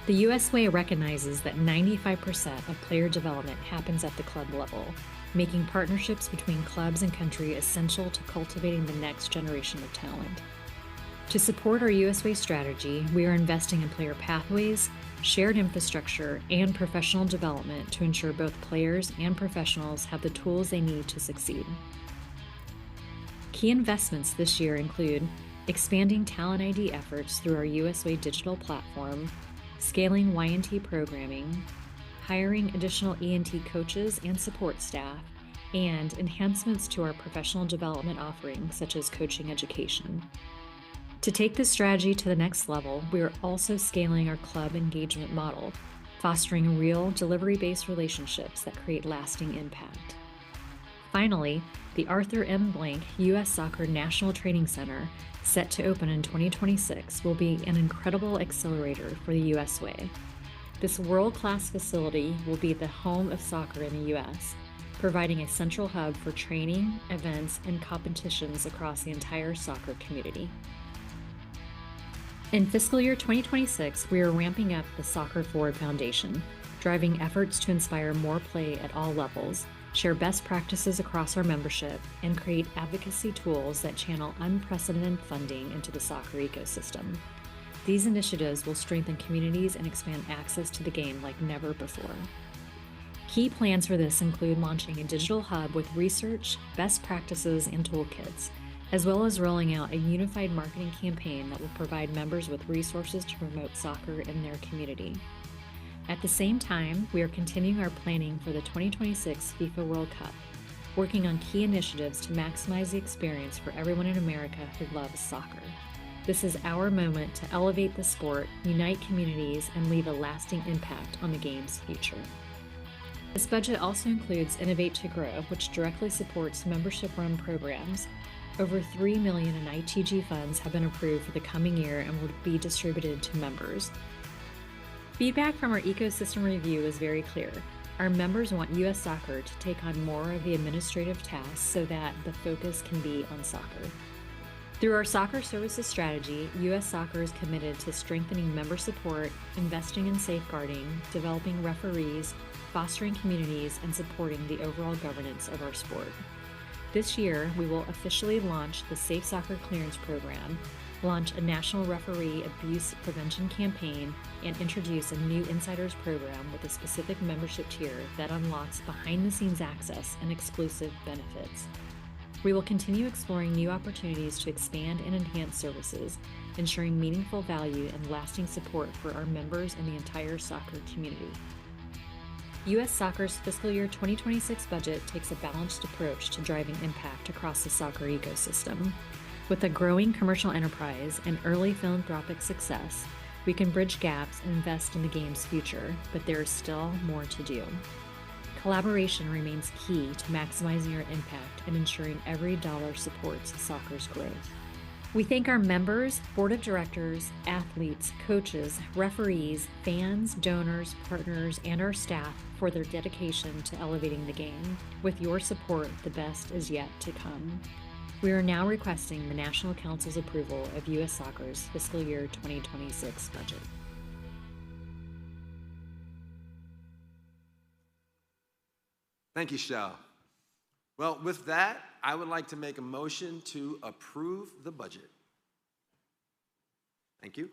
I: The U.S. Way recognizes that 95% of player development happens at the club level, making partnerships between clubs and country essential to cultivating the next generation of talent. To support our U.S. Way strategy, we are investing in player pathways, shared infrastructure, and professional development to ensure both players and professionals have the tools they need to succeed. Key investments this year include expanding talent ID efforts through our U.S. Way digital platform, scaling Y&T programming, hiring additional E&T coaches and support staff, and enhancements to our professional development offerings such as coaching education. To take this strategy to the next level, we are also scaling our club engagement model, fostering real delivery-based relationships that create lasting impact. Finally, the Arthur M. Blank U.S. Soccer National Training Center, set to open in 2026, will be an incredible accelerator for the U.S. Way. This world-class facility will be the home of soccer in the U.S., providing a central hub for training, events, and competitions across the entire soccer community. In fiscal year 2026, we are ramping up the Soccer Forward Foundation, driving efforts to inspire more play at all levels, share best practices across our membership, and create advocacy tools that channel unprecedented funding into the soccer ecosystem. These initiatives will strengthen communities and expand access to the game like never before. Key plans for this include launching a digital hub with research, best practices, and toolkits, as well as rolling out a unified marketing campaign that will provide members with resources to promote soccer in their community. At the same time, we are continuing our planning for the 2026 FIFA World Cup, working on key initiatives to maximize the experience for everyone in America who loves soccer. This is our moment to elevate the sport, unite communities, and leave a lasting impact on the game's future. This budget also includes Innovate to Grow, which directly supports membership-run programs. Over $3 million in ITG funds have been approved for the coming year and will be distributed to members. Feedback from our ecosystem review is very clear. Our members want U.S. Soccer to take on more of the administrative tasks so that the focus can be on soccer. Through our soccer services strategy, U.S. Soccer is committed to strengthening member support, investing in safeguarding, developing referees, fostering communities, and supporting the overall governance of our sport. This year, we will officially launch the Safe Soccer Clearance Program, launch a national referee abuse prevention campaign, and introduce a new Insiders program with a specific membership tier that unlocks behind-the-scenes access and exclusive benefits. We will continue exploring new opportunities to expand and enhance services, ensuring meaningful value and lasting support for our members and the entire soccer community. U.S. Soccer's fiscal year 2026 budget takes a balanced approach to driving impact across the soccer ecosystem. With a growing commercial enterprise and early philanthropic success, we can bridge gaps and invest in the game's future, but there is still more to do. Collaboration remains key to maximizing our impact and ensuring every dollar supports soccer's growth. We thank our members, board of directors, athletes, coaches, referees, fans, donors, partners, and our staff for their dedication to elevating the game. With your support, the best is yet to come. We are now requesting the National Council's approval of U.S. Soccer's fiscal year 2026 budget.
F: Thank you, Shell. Well, with that, I would like to make a motion to approve the budget. Thank you.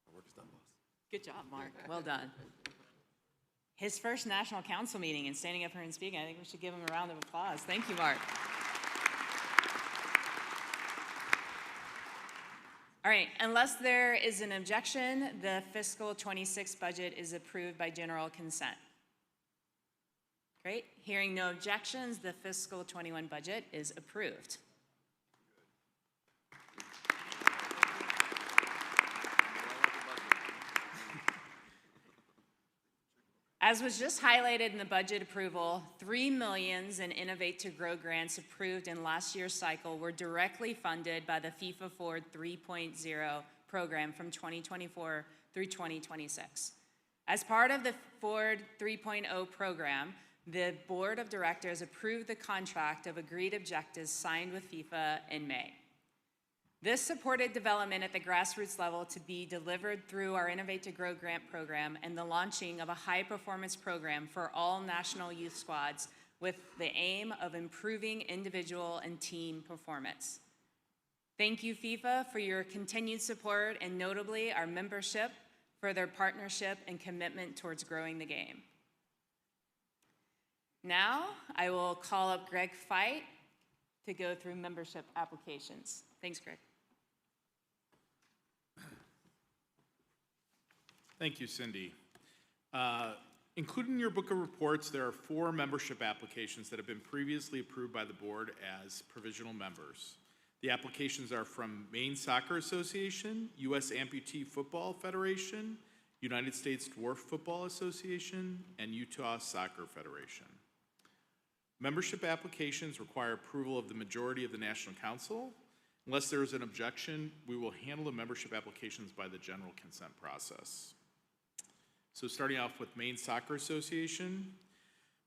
F: My work is done, boss.
B: Good job, Mark. Well done. His first national council meeting and standing up here and speaking, I think we should give him a round of applause. Thank you, Mark. All right, unless there is an objection, the fiscal 26 budget is approved by general consent. Great. Hearing no objections, the fiscal 21 budget is approved. As was just highlighted in the budget approval, $3 million in Innovate to Grow grants approved in last year's cycle were directly funded by the FIFA Forward 3.0 program from 2024 through 2026. As part of the Forward 3.0 program, the board of directors approved the contract of agreed objectives signed with FIFA in May. This supported development at the grassroots level to be delivered through our Innovate to Grow grant program and the launching of a high-performance program for all national youth squads with the aim of improving individual and team performance. Thank you, FIFA, for your continued support and notably our membership for their partnership and commitment towards growing the game. Now, I will call up Greg Feit to go through membership applications. Thanks, Greg.
J: Thank you, Cindy. Included in your book of reports, there are 4 membership applications that have been previously approved by the board as provisional members. The applications are from Maine Soccer Association, U.S. Amputee Football Federation, United States Dwarf Football Association, and Utah Soccer Federation. Membership applications require approval of the majority of the National Council. Unless there is an objection, we will handle the membership applications by the general consent process. So starting off with Maine Soccer Association.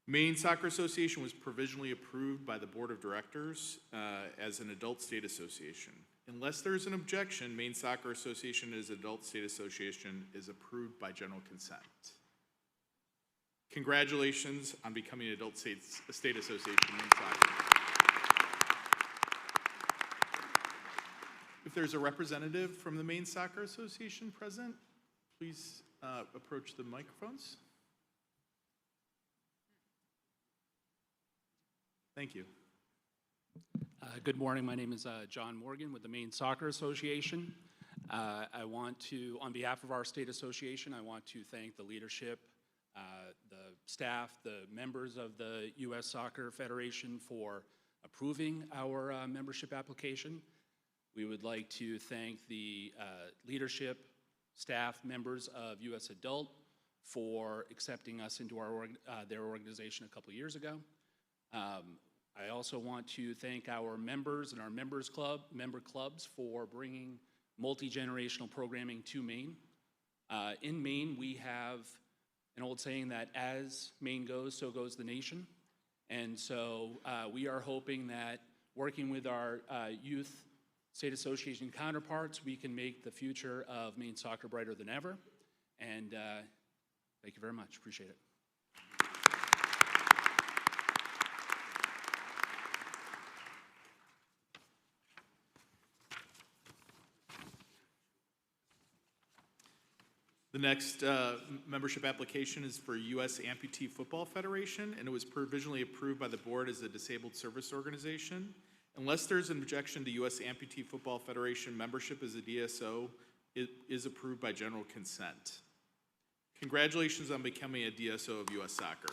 J: Maine Soccer Association was provisionally approved by the Board of Directors as an adult state association. Unless there is an objection, Maine Soccer Association as an adult state association is approved by general consent. Congratulations on becoming an adult state association men's soccer. If there's a representative from the Maine Soccer Association present, please approach the microphones. Thank you.
K: Good morning. My name is John Morgan with the Maine Soccer Association. I want to, on behalf of our state association, I want to thank the leadership, the staff, the members of the U.S. Soccer Federation for approving our membership application. We would like to thank the leadership, staff, members of U.S. Adult for accepting us into their organization a couple years ago. I also want to thank our members and our member clubs for bringing multi-generational programming to Maine. In Maine, we have an old saying that as Maine goes, so goes the nation. And so we are hoping that working with our youth state association counterparts, we can make the future of Maine soccer brighter than ever. And thank you very much. Appreciate it.
J: The next membership application is for U.S. Amputee Football Federation, and it was provisionally approved by the board as a disabled service organization. Unless there's an objection to U.S. Amputee Football Federation membership as a DSO, it is approved by general consent. Congratulations on becoming a DSO of U.S. Soccer.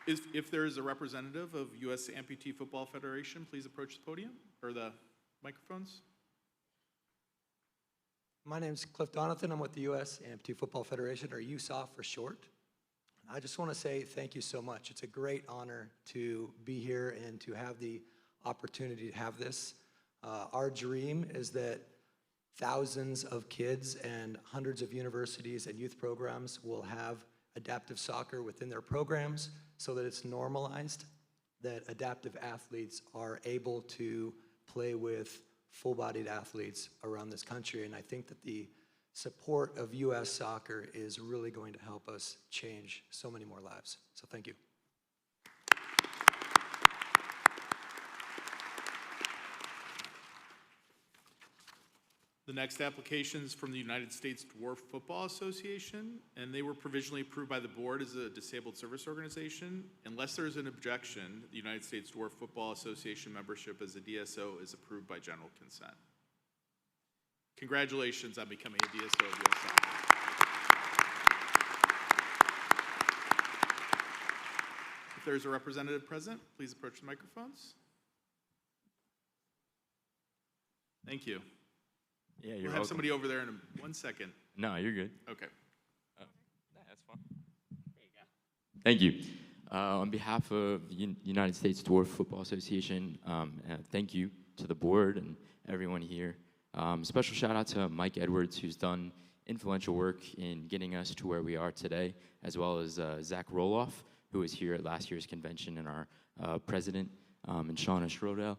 J: If there is a representative of U.S. Amputee Football Federation, please approach the podium or the microphones.
L: My name's Cliff Donathan. I'm with the U.S. Amputee Football Federation, or USAF for short. I just want to say thank you so much. It's a great honor to be here and to have the opportunity to have this. Our dream is that thousands of kids and hundreds of universities and youth programs will have adaptive soccer within their programs so that it's normalized, that adaptive athletes are able to play with full-bodied athletes around this country. And I think that the support of U.S. Soccer is really going to help us change so many more lives. So thank you.
J: The next application is from the United States Dwarf Football Association, and they were provisionally approved by the board as a disabled service organization. Unless there is an objection, the United States Dwarf Football Association membership as a DSO is approved by general consent. Congratulations on becoming a DSO of U.S. Soccer. If there's a representative present, please approach the microphones. Thank you.
M: Yeah, you're
J: We'll have somebody over there in 1 second.
M: No, you're good.
J: Okay.
M: That's fine. There you go. Thank you. On behalf of the United States Dwarf Football Association, thank you to the board and everyone here. Special shout out to Mike Edwards, who's done influential work in getting us to where we are today, as well as Zach Roloff, who was here at last year's convention, and our president, and Shauna Schrodel,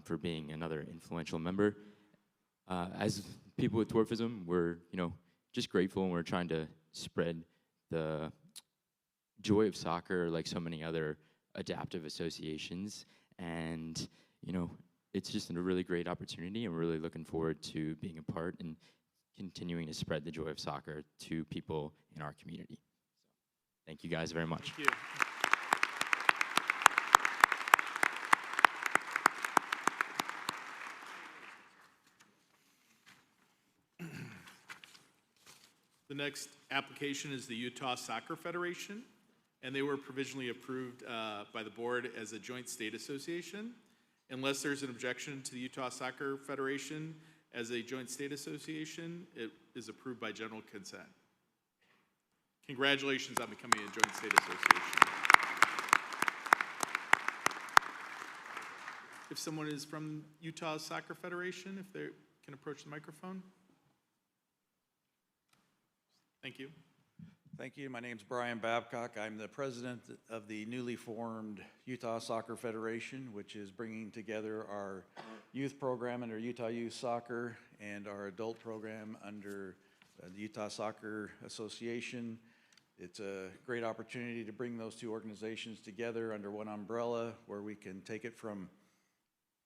M: for being another influential member. As people with dwarfism, we're just grateful, and we're trying to spread the joy of soccer like so many other adaptive associations. And it's just a really great opportunity, and we're really looking forward to being a part and continuing to spread the joy of soccer to people in our community. So, thank you guys very much.
J: Thank you. The next application is the Utah Soccer Federation, and they were provisionally approved by the board as a joint state association. Unless there's an objection to the Utah Soccer Federation as a joint state association, it is approved by general consent. Congratulations on becoming a joint state association. If someone is from Utah Soccer Federation, if they can approach the microphone. Thank you.
N: Thank you. My name's Brian Babcock. I'm the president of the newly formed Utah Soccer Federation, which is bringing together our youth program under Utah Youth Soccer and our adult program under the Utah Soccer Association. It's a great opportunity to bring those two organizations together under one umbrella where we can take it from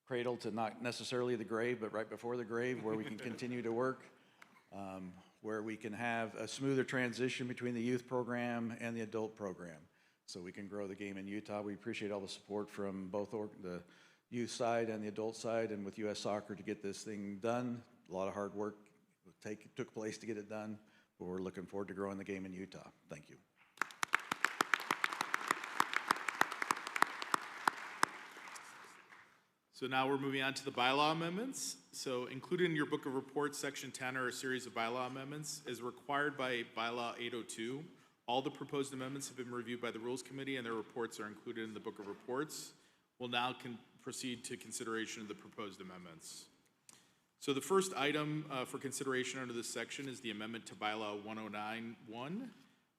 N: cradle to not necessarily the grave, but right before the grave, where we can continue to work. Where we can have a smoother transition between the youth program and the adult program, so we can grow the game in Utah. We appreciate all the support from both the youth side and the adult side, and with U.S. Soccer to get this thing done. A lot of hard work took place to get it done, but we're looking forward to growing the game in Utah. Thank you.
J: So now we're moving on to the bylaw amendments. So included in your book of reports, section 10, are a series of bylaw amendments. As required by bylaw 802, all the proposed amendments have been reviewed by the Rules Committee and their reports are included in the book of reports. We'll now proceed to consideration of the proposed amendments. So the first item for consideration under this section is the amendment to bylaw 109-1,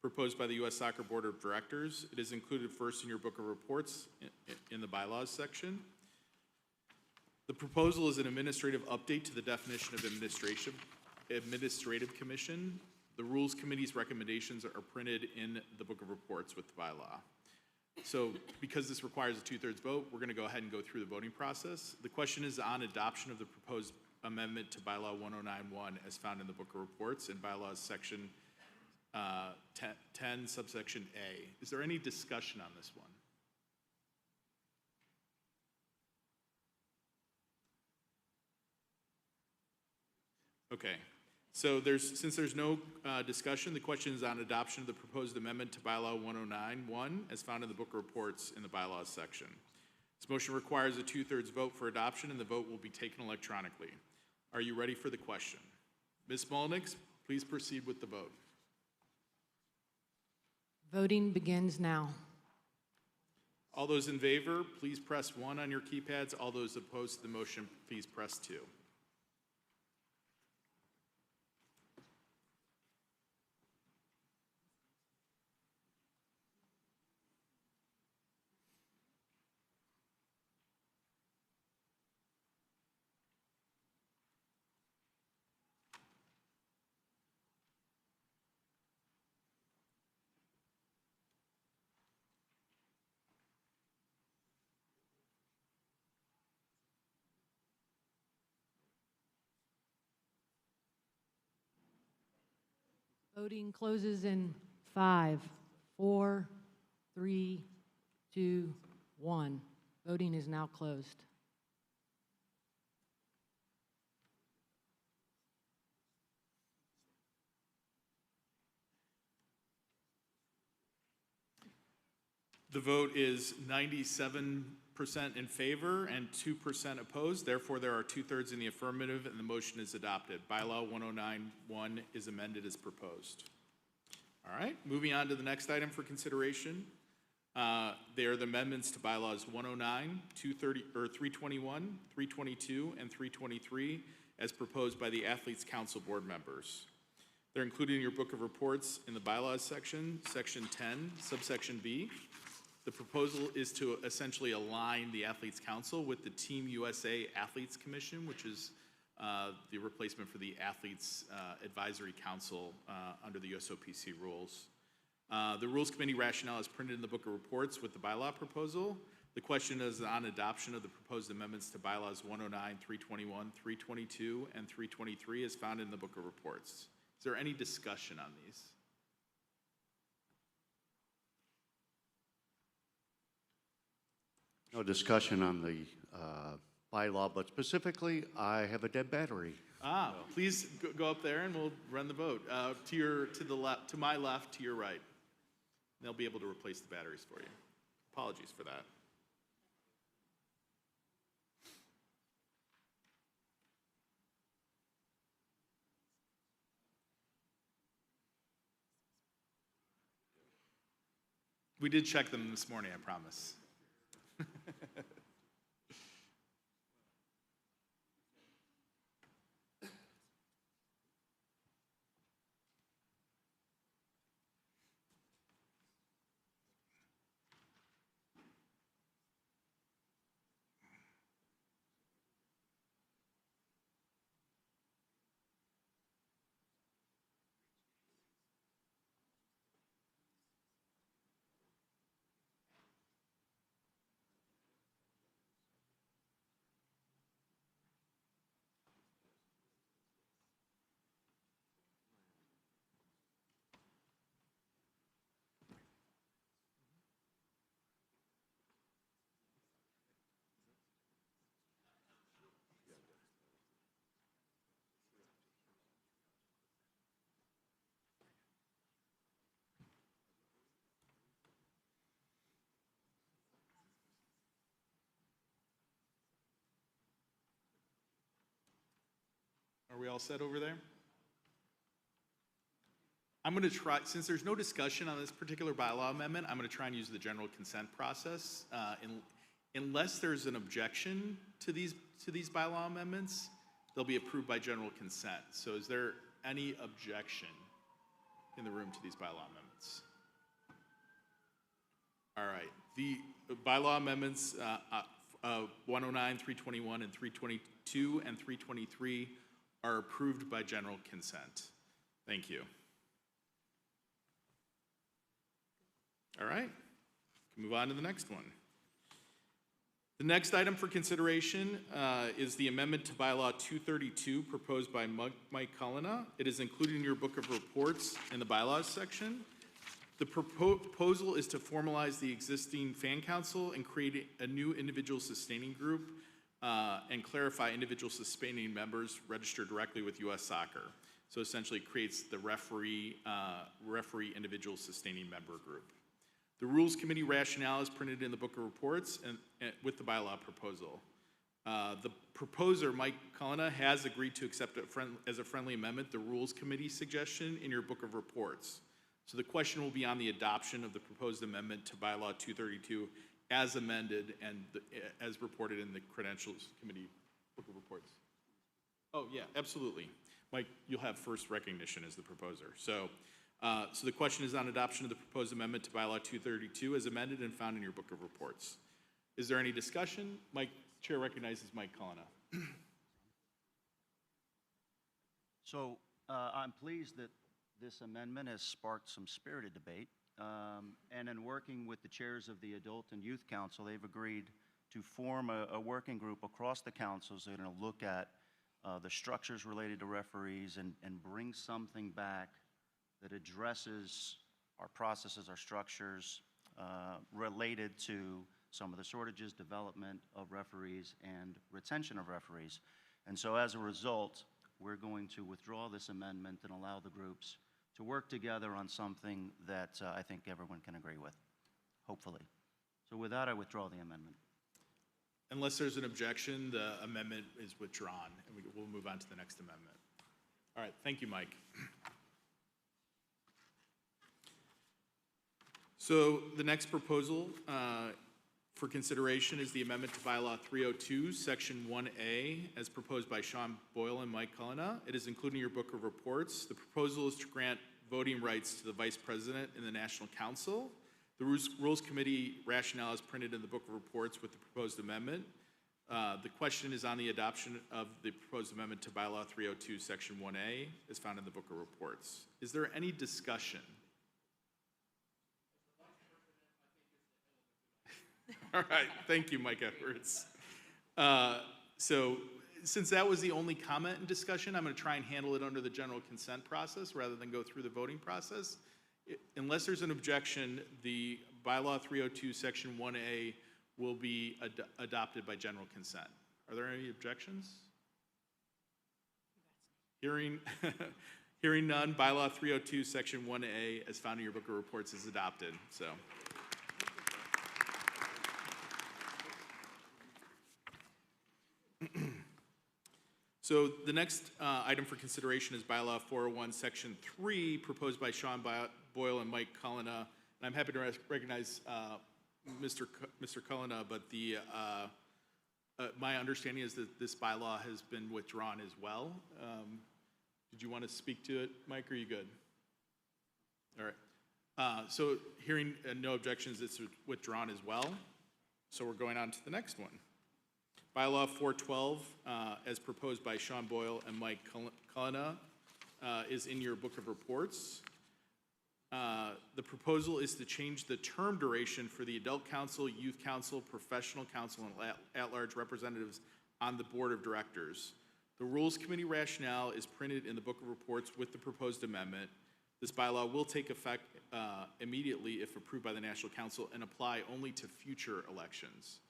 J: proposed by the U.S. Soccer Board of Directors. It is included first in your book of reports in the bylaws section. The proposal is an administrative update to the definition of administrative commission. The Rules Committee's recommendations are printed in the book of reports with the bylaw. So because this requires a 2/3 vote, we're going to go ahead and go through the voting process. The question is on adoption of the proposed amendment to bylaw 109-1 as found in the book of reports in bylaws section 10 subsection A. Is there any discussion on this one? Okay, so since there's no discussion, the question is on adoption of the proposed amendment to bylaw 109-1 as found in the book of reports in the bylaws section. This motion requires a 2/3 vote for adoption and the vote will be taken electronically. Are you ready for the question? Ms. Mulnix, please proceed with the vote.
D: Voting begins now.
J: All those in favor, please press 1 on your keypads. All those opposed to the motion, please press 2.
D: Voting closes in 5, 4, 3, 2, 1. Voting is now closed.
J: The vote is 97% in favor and 2% opposed. Therefore, there are 2/3 in the affirmative and the motion is adopted. Bylaw 109-1 is amended as proposed. All right, moving on to the next item for consideration. They are the amendments to bylaws 109, 321, 322, and 323 as proposed by the Athletes Council board members. They're included in your book of reports in the bylaws section, section 10, subsection B. The proposal is to essentially align the Athletes Council with the Team USA Athletes Commission, which is the replacement for the Athletes Advisory Council under the USOPC rules. The Rules Committee rationale is printed in the book of reports with the bylaw proposal. The question is on adoption of the proposed amendments to bylaws 109, 321, 322, and 323 as found in the book of reports. Is there any discussion on these?
H: No discussion on the bylaw, but specifically, I have a dead battery.
J: Please go up there and we'll run the vote. To the left, to my left, to your right. They'll be able to replace the batteries for you. Apologies for that. We did check them this morning, I promise. we all set over there? I'm going to try, since there's no discussion on this particular bylaw amendment, I'm going to try and use the general consent process. Unless there's an objection to these bylaw amendments, they'll be approved by general consent. So is there any objection in the room to these bylaw amendments? All right, the bylaw amendments 109, 321, and 322 and 323 are approved by general consent. Thank you. All right, move on to the next one. The next item for consideration is the amendment to Bylaw 232 proposed by Mike Cullina. It is included in your book of reports in the bylaws section. The proposal is to formalize the existing fan council and create a new individual sustaining group and clarify individual sustaining members registered directly with U.S. Soccer. So essentially it creates the referee individual sustaining member group. The Rules Committee rationale is printed in the Book of Reports and with the bylaw proposal. The proposer, Mike Cullina, has agreed to accept as a friendly amendment the Rules Committee suggestion in your Book of Reports. So the question will be on the adoption of the proposed amendment to Bylaw 232 as amended and as reported in the Credentials Committee Book of Reports. Oh, yeah, absolutely. Mike, you'll have first recognition as the proposer. So the question is on adoption of the proposed amendment to Bylaw 232 as amended and found in your Book of Reports. Is there any discussion? Chair recognizes Mike Cullina.
O: So I'm pleased that this amendment has sparked some spirited debate. And in working with the chairs of the Adult and Youth Council, they've agreed to form a working group across the councils. They're going to look at the structures related to referees and bring something back that addresses our processes, our structures related to some of the shortages, development of referees, and retention of referees. And so as a result, we're going to withdraw this amendment and allow the groups to work together on something that I think everyone can agree with, hopefully. So with that, I withdraw the amendment.
J: Unless there's an objection, the amendment is withdrawn, and we'll move on to the next amendment. All right, thank you, Mike. So the next proposal for consideration is the amendment to Bylaw 302, Section 1A, as proposed by Sean Boyle and Mike Cullina. It is included in your Book of Reports. The proposal is to grant voting rights to the Vice President in the National Council. The Rules Committee rationale is printed in the Book of Reports with the proposed amendment. The question is on the adoption of the proposed amendment to Bylaw 302, Section 1A, as found in the Book of Reports. Is there any discussion? All right, thank you, Mike Edwards. So since that was the only comment and discussion, I'm going to try and handle it under the general consent process rather than go through the voting process. Unless there's an objection, the Bylaw 302, Section 1A will be adopted by general consent. Are there any objections? Hearing none, Bylaw 302, Section 1A, as found in your Book of Reports, is adopted. So the next item for consideration is Bylaw 401, Section 3, proposed by Sean Boyle and Mike Cullina. And I'm happy to recognize Mr. Cullina, but my understanding is that this bylaw has been withdrawn as well. Did you want to speak to it, Mike, or are you good? All right. So hearing no objections, it's withdrawn as well. So we're going on to the next one. Bylaw 412, as proposed by Sean Boyle and Mike Cullina, is in your Book of Reports. The proposal is to change the term duration for the Adult Council, Youth Council, Professional Council, and at-large representatives on the Board of Directors. The Rules Committee rationale is printed in the Book of Reports with the proposed amendment. This bylaw will take effect immediately if approved by the National Council and apply only to future elections.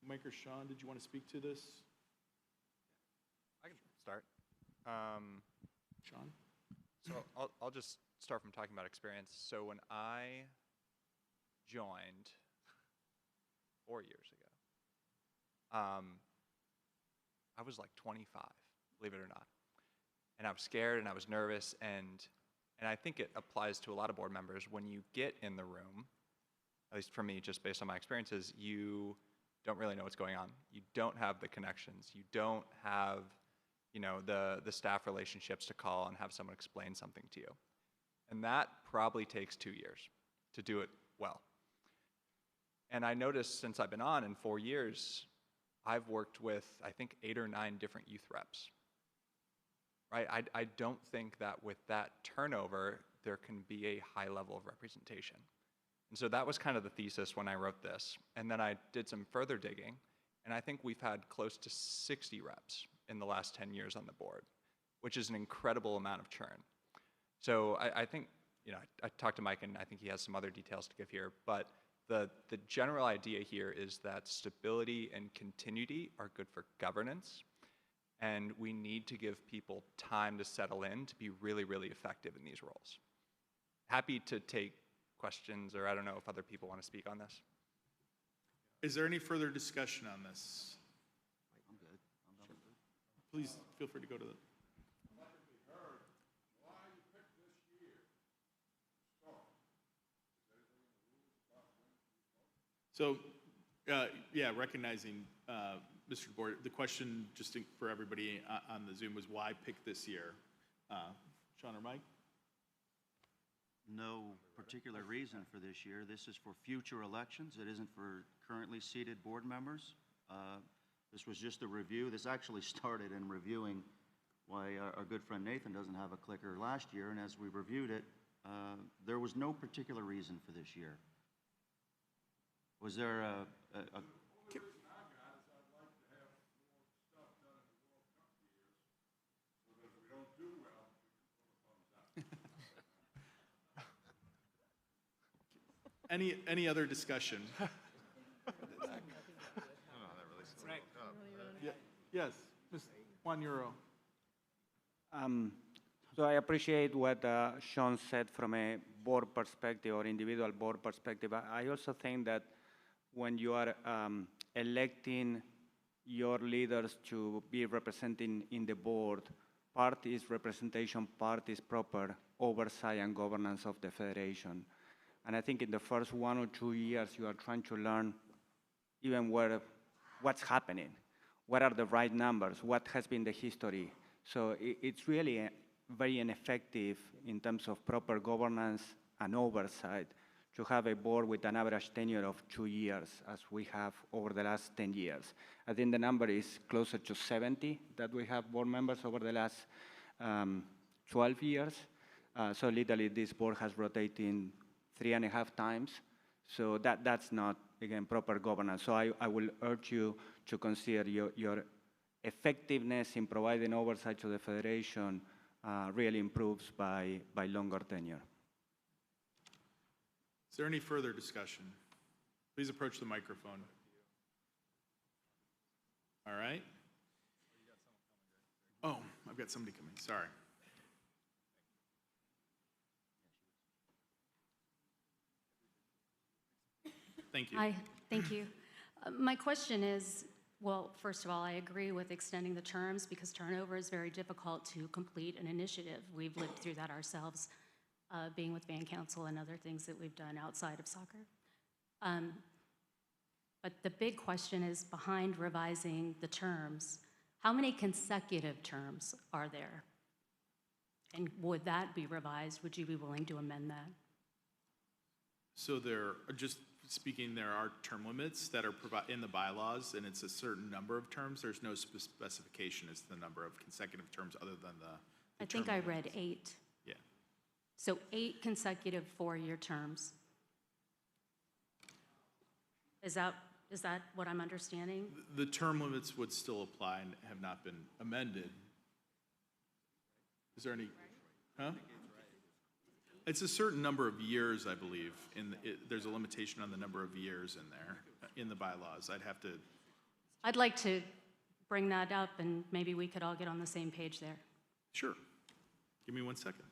J: Mike or Sean, did you want to speak to this?
P: I can start.
J: Sean?
P: So I'll just start from talking about experience. So when I joined 4 years ago, I was like 25, believe it or not. and I was scared and I was nervous, and I think it applies to a lot of board members. When you get in the room, at least for me, just based on my experiences, you don't really know what's going on. You don't have the connections. You don't have, the staff relationships to call and have someone explain something to you. And that probably takes 2 years to do it well. And I noticed since I've been on in 4 years, I've worked with, I think, 8 or 9 different youth reps. Right? I don't think that with that turnover, there can be a high level of representation. And so that was kind of the thesis when I wrote this. And then I did some further digging, and I think we've had close to 60 reps in the last 10 years on the board, which is an incredible amount of churn. So I think, I talked to Mike, and I think he has some other details to give here, but the general idea here is that stability and continuity are good for governance, and we need to give people time to settle in to be really, really effective in these roles. Happy to take questions, or I don't know if other people want to speak on this.
J: Is there any further discussion on this?
O: I'm good. I'm done.
J: Please feel free to go to the. So, yeah, recognizing Mr. DeBoer, the question just for everybody on the Zoom was why pick this year? Sean or Mike?
O: No particular reason for this year. This is for future elections. It isn't for currently seated board members. This was just a review. This actually started in reviewing why our good friend Nathan doesn't have a clicker last year, and as we reviewed it, there was no particular reason for this year. Was there a
J: Any other discussion? Yes, Ms. Juan Euro.
Q: So I appreciate what Sean said from a board perspective or individual board perspective. I also think that when you are electing your leaders to be representing in the board, part is representation, part is proper oversight and governance of the federation. And I think in the first 1 or 2 years, you are trying to learn even what's happening, what are the right numbers, what has been the history. So it's really very ineffective in terms of proper governance and oversight to have a board with an average tenure of 2 years, as we have over the last 10 years. I think the number is closer to 70 that we have board members over the last 12 years. So literally, this board has rotated 3.5 times. So that's not, again, proper governance. So I will urge you to consider your effectiveness in providing oversight to the federation really improves by longer tenure.
J: Is there any further discussion? Please approach the microphone. All right. Oh, I've got somebody coming. Sorry. Thank you.
R: Hi, thank you. My question is, well, first of all, I agree with extending the terms because turnover is very difficult to complete an initiative. We've lived through that ourselves, being with band council and other things that we've done outside of soccer. But the big question is behind revising the terms, how many consecutive terms are there? And would that be revised? Would you be willing to amend that?
J: So there are, just speaking, there are term limits that are in the bylaws, and it's a certain number of terms. There's no specification as to the number of consecutive terms other than the
R: I think I read 8.
J: Yeah.
R: So 8 consecutive 4-year terms. Is that what I'm understanding?
J: The term limits would still apply and have not been amended. Is there any, huh? It's a certain number of years, I believe. There's a limitation on the number of years in there, in the bylaws.
R: I'd like to bring that up, and maybe we could all get on the same page there.
J: Sure. Give me 1 second.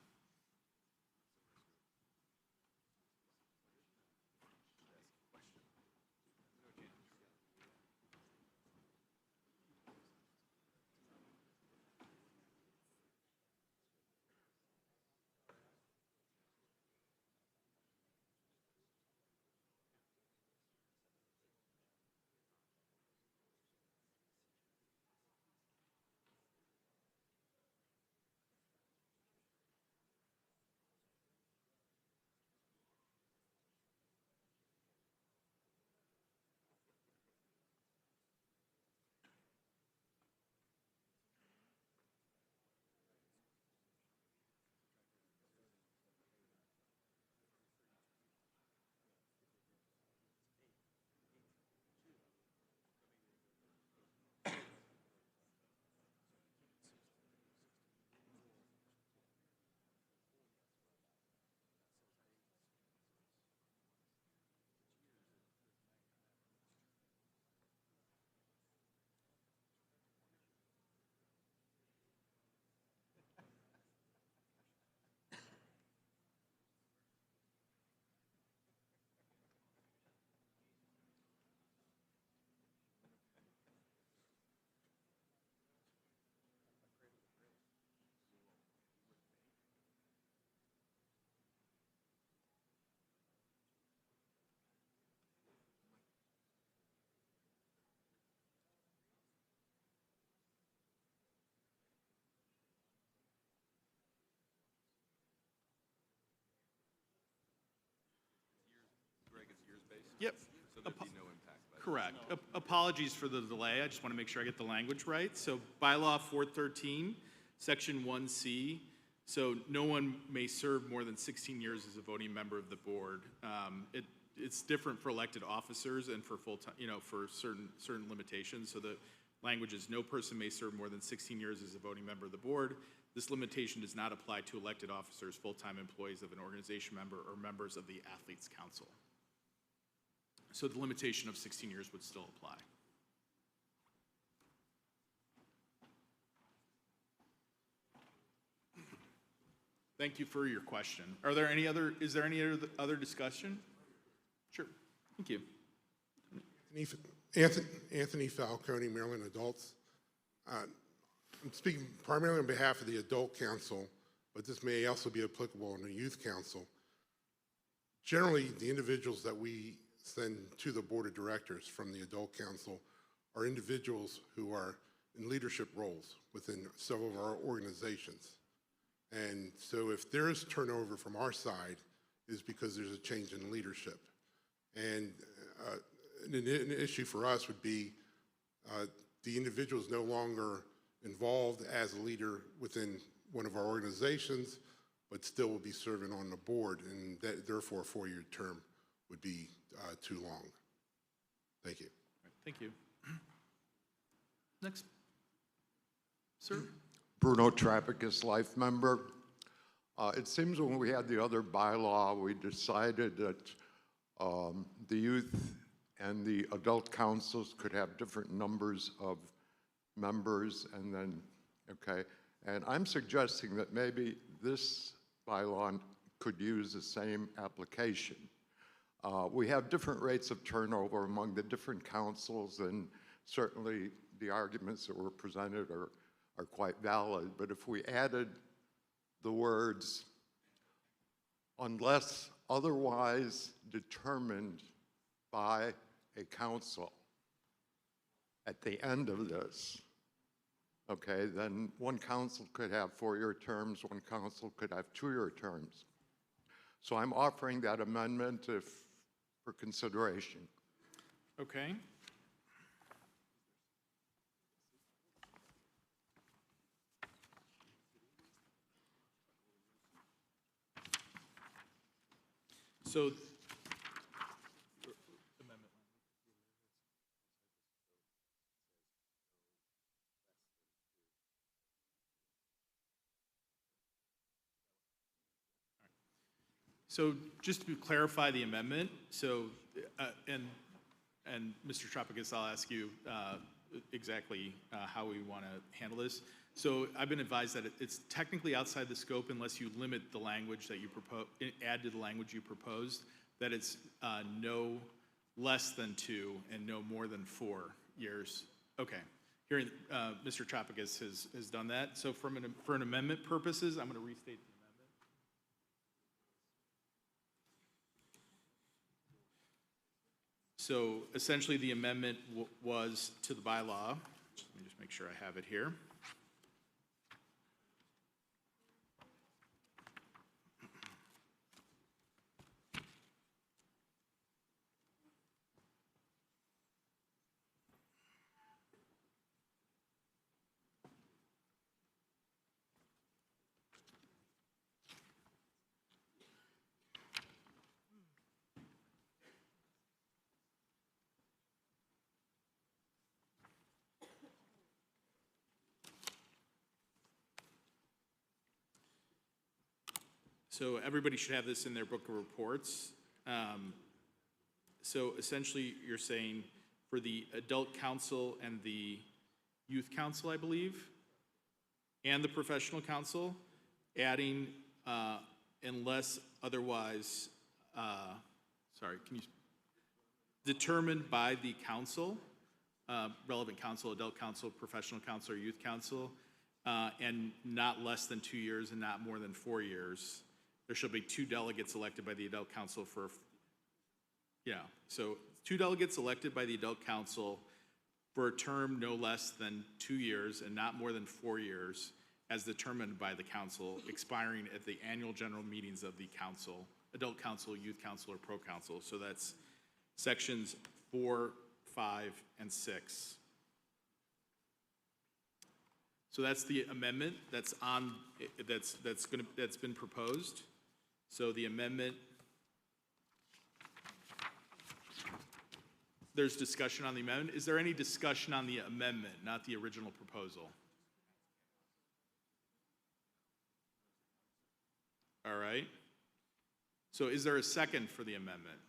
J: Yep.
E: So there'd be no impact.
J: Correct. Apologies for the delay. I just want to make sure I get the language right. So bylaw 413, section 1C. So no one may serve more than 16 years as a voting member of the board. It's different for elected officers and for full-time, for certain limitations. So the language is no person may serve more than 16 years as a voting member of the board. This limitation does not apply to elected officers, full-time employees of an organization member, or members of the Athletes Council. So the limitation of 16 years would still apply. Thank you for your question. Is there any other discussion? Sure, thank you.
S: Anthony Falcone, Maryland Adults. I'm speaking primarily on behalf of the Adult Council, but this may also be applicable in the Youth Council. Generally, the individuals that we send to the Board of Directors from the Adult Council are individuals who are in leadership roles within several of our organizations. And so if there is turnover from our side, is because there's a change in leadership. And an issue for us would be the individual is no longer involved as a leader within one of our organizations, but still will be serving on the board, and that, therefore a 4-year term would be too long. Thank you.
J: Thank you. Next. Sir?
T: Bruno Trapicus, life member. It seems when we had the other bylaw, we decided that the youth and the adult councils could have different numbers of members, and then, okay. And I'm suggesting that maybe this bylaw could use the same application. We have different rates of turnover among the different councils, and certainly the arguments that were presented are quite valid. But if we added the words, unless otherwise determined by a council at the end of this, okay, then one council could have 4-year terms, one council could have 2-year terms. So I'm offering that amendment for consideration.
J: Okay. So, just to clarify the amendment, and Mr. Tropicus, I'll ask you exactly how we want to handle this. So I've been advised that it's technically outside the scope unless you limit the language that you propose, add to the language you proposed, that it's no less than 2 and no more than 4 years. Okay. Here, Mr. Tropicus has done that. So for an amendment purposes, I'm going to restate the amendment. So essentially the amendment was to the bylaw. Let me just make sure I have it here. So everybody should have this in their book of reports. So essentially you're saying for the adult council and the youth council, I believe, and the professional council, adding unless otherwise, determined by the council, relevant council, adult council, professional council, or youth council, and not less than 2 years and not more than 4 years. There shall be 2 delegates elected by the adult council so 2 delegates elected by the adult council for a term no less than 2 years and not more than 4 years as determined by the council, expiring at the annual general meetings of the council, adult council, youth council, or pro council. So that's sections 4, 5, and 6. So that's the amendment that's on, that's been proposed. So the amendment, there's discussion on the amendment. Is there any discussion on the amendment, not the original proposal? All right. So is there a second for the amendment?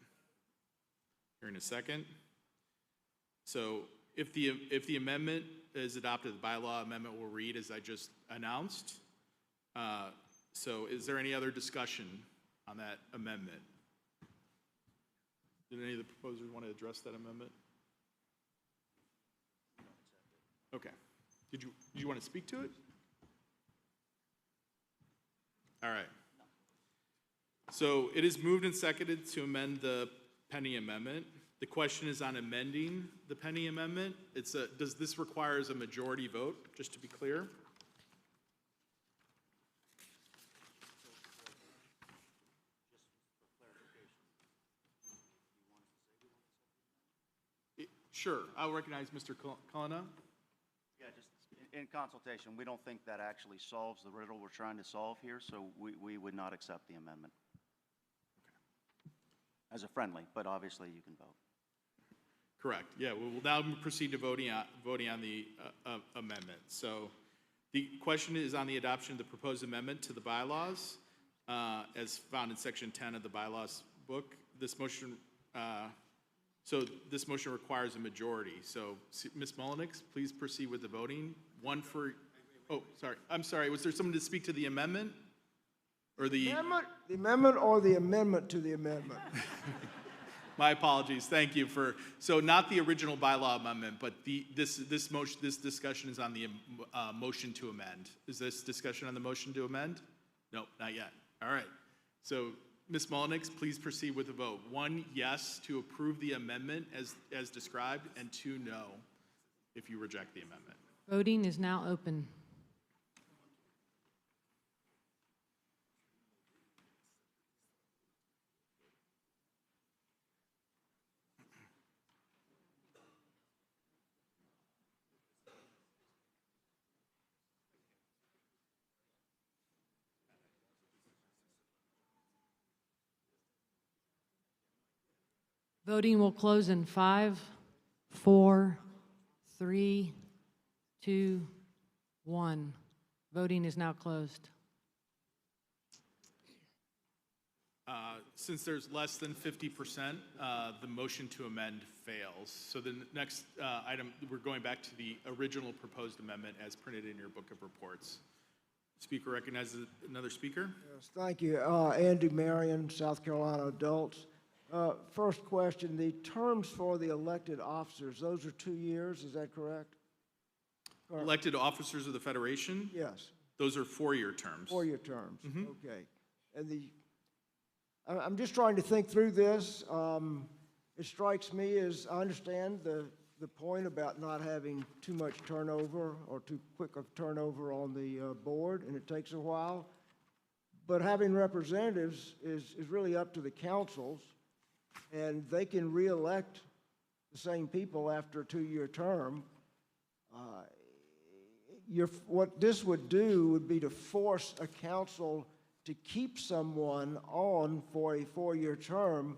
J: Hearing a second. So if the amendment is adopted, the bylaw amendment will read as I just announced. So is there any other discussion on that amendment? Did any of the proposers want to address that amendment? Okay. Did you want to speak to it? All right. So it is moved and seconded to amend the Penny Amendment. The question is on amending the Penny Amendment. Does this require a majority vote, just to be clear? Sure, I'll recognize Mr. Cullinan.
O: Yeah, just in consultation, we don't think that actually solves the riddle we're trying to solve here, so we would not accept the amendment. As a friendly, but obviously you can vote.
J: Correct. Yeah, we will now proceed to voting on the amendment. So the question is on the adoption of the proposed amendment to the bylaws, as found in section 10 of the bylaws book. This motion, this motion requires a majority. So Ms. Mullenix, please proceed with the voting. One for, oh, sorry. I'm sorry. Was there someone to speak to the amendment? Or the
U: amendment or the amendment to the amendment?
J: My apologies. Thank you for, so not the original bylaw amendment, but this discussion is on the motion to amend. Is this discussion on the motion to amend? No, not yet. All right. So Ms. Mullenix, please proceed with the vote. 1, yes, to approve the amendment as described, and 2, no, if you reject the amendment.
D: Voting is now open. Voting will close in 5, 4, 3, 2, 1. Voting is now closed.
J: Since there's less than 50%, the motion to amend fails. So the next item, we're going back to the original proposed amendment as printed in your book of reports. Speaker recognizes another speaker.
U: Yes, thank you. Andy Marion, South Carolina Adults. First question, the terms for the elected officers, those are 2 years, is that correct?
J: Elected officers of the Federation?
U: Yes.
J: Those are 4-year terms.
U: 4-year terms, okay. And I'm just trying to think through this. It strikes me as, I understand the point about not having too much turnover or too quick of turnover on the board, and it takes a while. But having representatives is really up to the councils, and they can re-elect the same people after a 2-year term. What this would do would be to force a council to keep someone on for a 4-year term,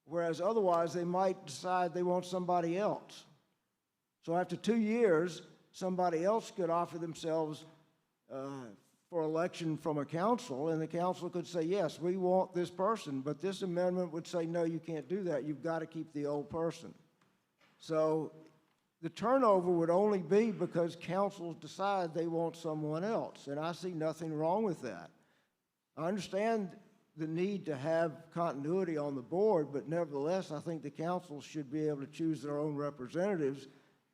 U: whereas otherwise they might decide they want somebody else. So after 2 years, somebody else could offer themselves for election from a council, and the council could say, yes, we want this person, but this amendment would say, no, you can't do that. You've got to keep the old person. So the turnover would only be because councils decide they want someone else, and I see nothing wrong with that. I understand the need to have continuity on the board, but nevertheless, I think the councils should be able to choose their own representatives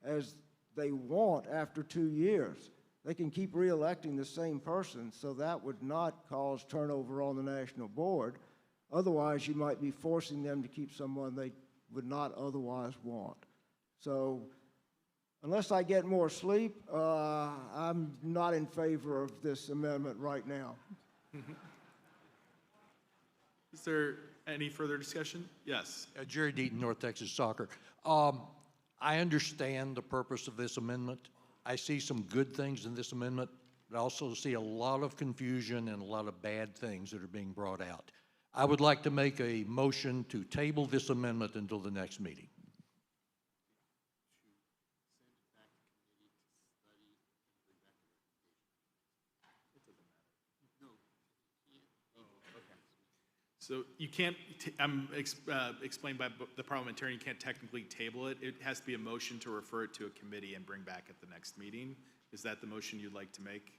U: as they want after 2 years. They can keep re-electing the same person, so that would not cause turnover on the national board. Otherwise, you might be forcing them to keep someone they would not otherwise want. So unless I get more sleep, I'm not in favor of this amendment right now.
J: Is there any further discussion? Yes.
A: Jerry Deaton, North Texas Soccer. I understand the purpose of this amendment. I see some good things in this amendment, but I also see a lot of confusion and a lot of bad things that are being brought out. I would like to make a motion to table this amendment until the next meeting.
J: So you can't, explained by the parliamentarian, you can't technically table it. It has to be a motion to refer it to a committee and bring back at the next meeting. Is that the motion you'd like to make?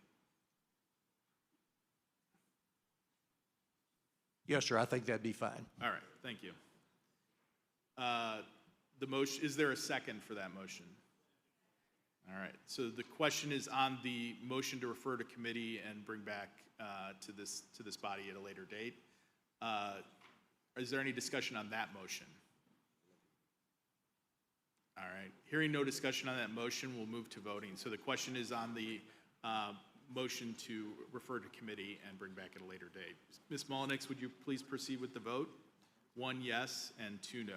A: Yes, sir, I think that'd be fine.
J: All right, thank you. The motion, is there a second for that motion? All right, so the question is on the motion to refer to committee and bring back to this body at a later date. Is there any discussion on that motion? All right, hearing no discussion on that motion, we'll move to voting. So the question is on the motion to refer to committee and bring back at a later date. Ms. Mullenix, would you please proceed with the vote? 1 yes and 2 no.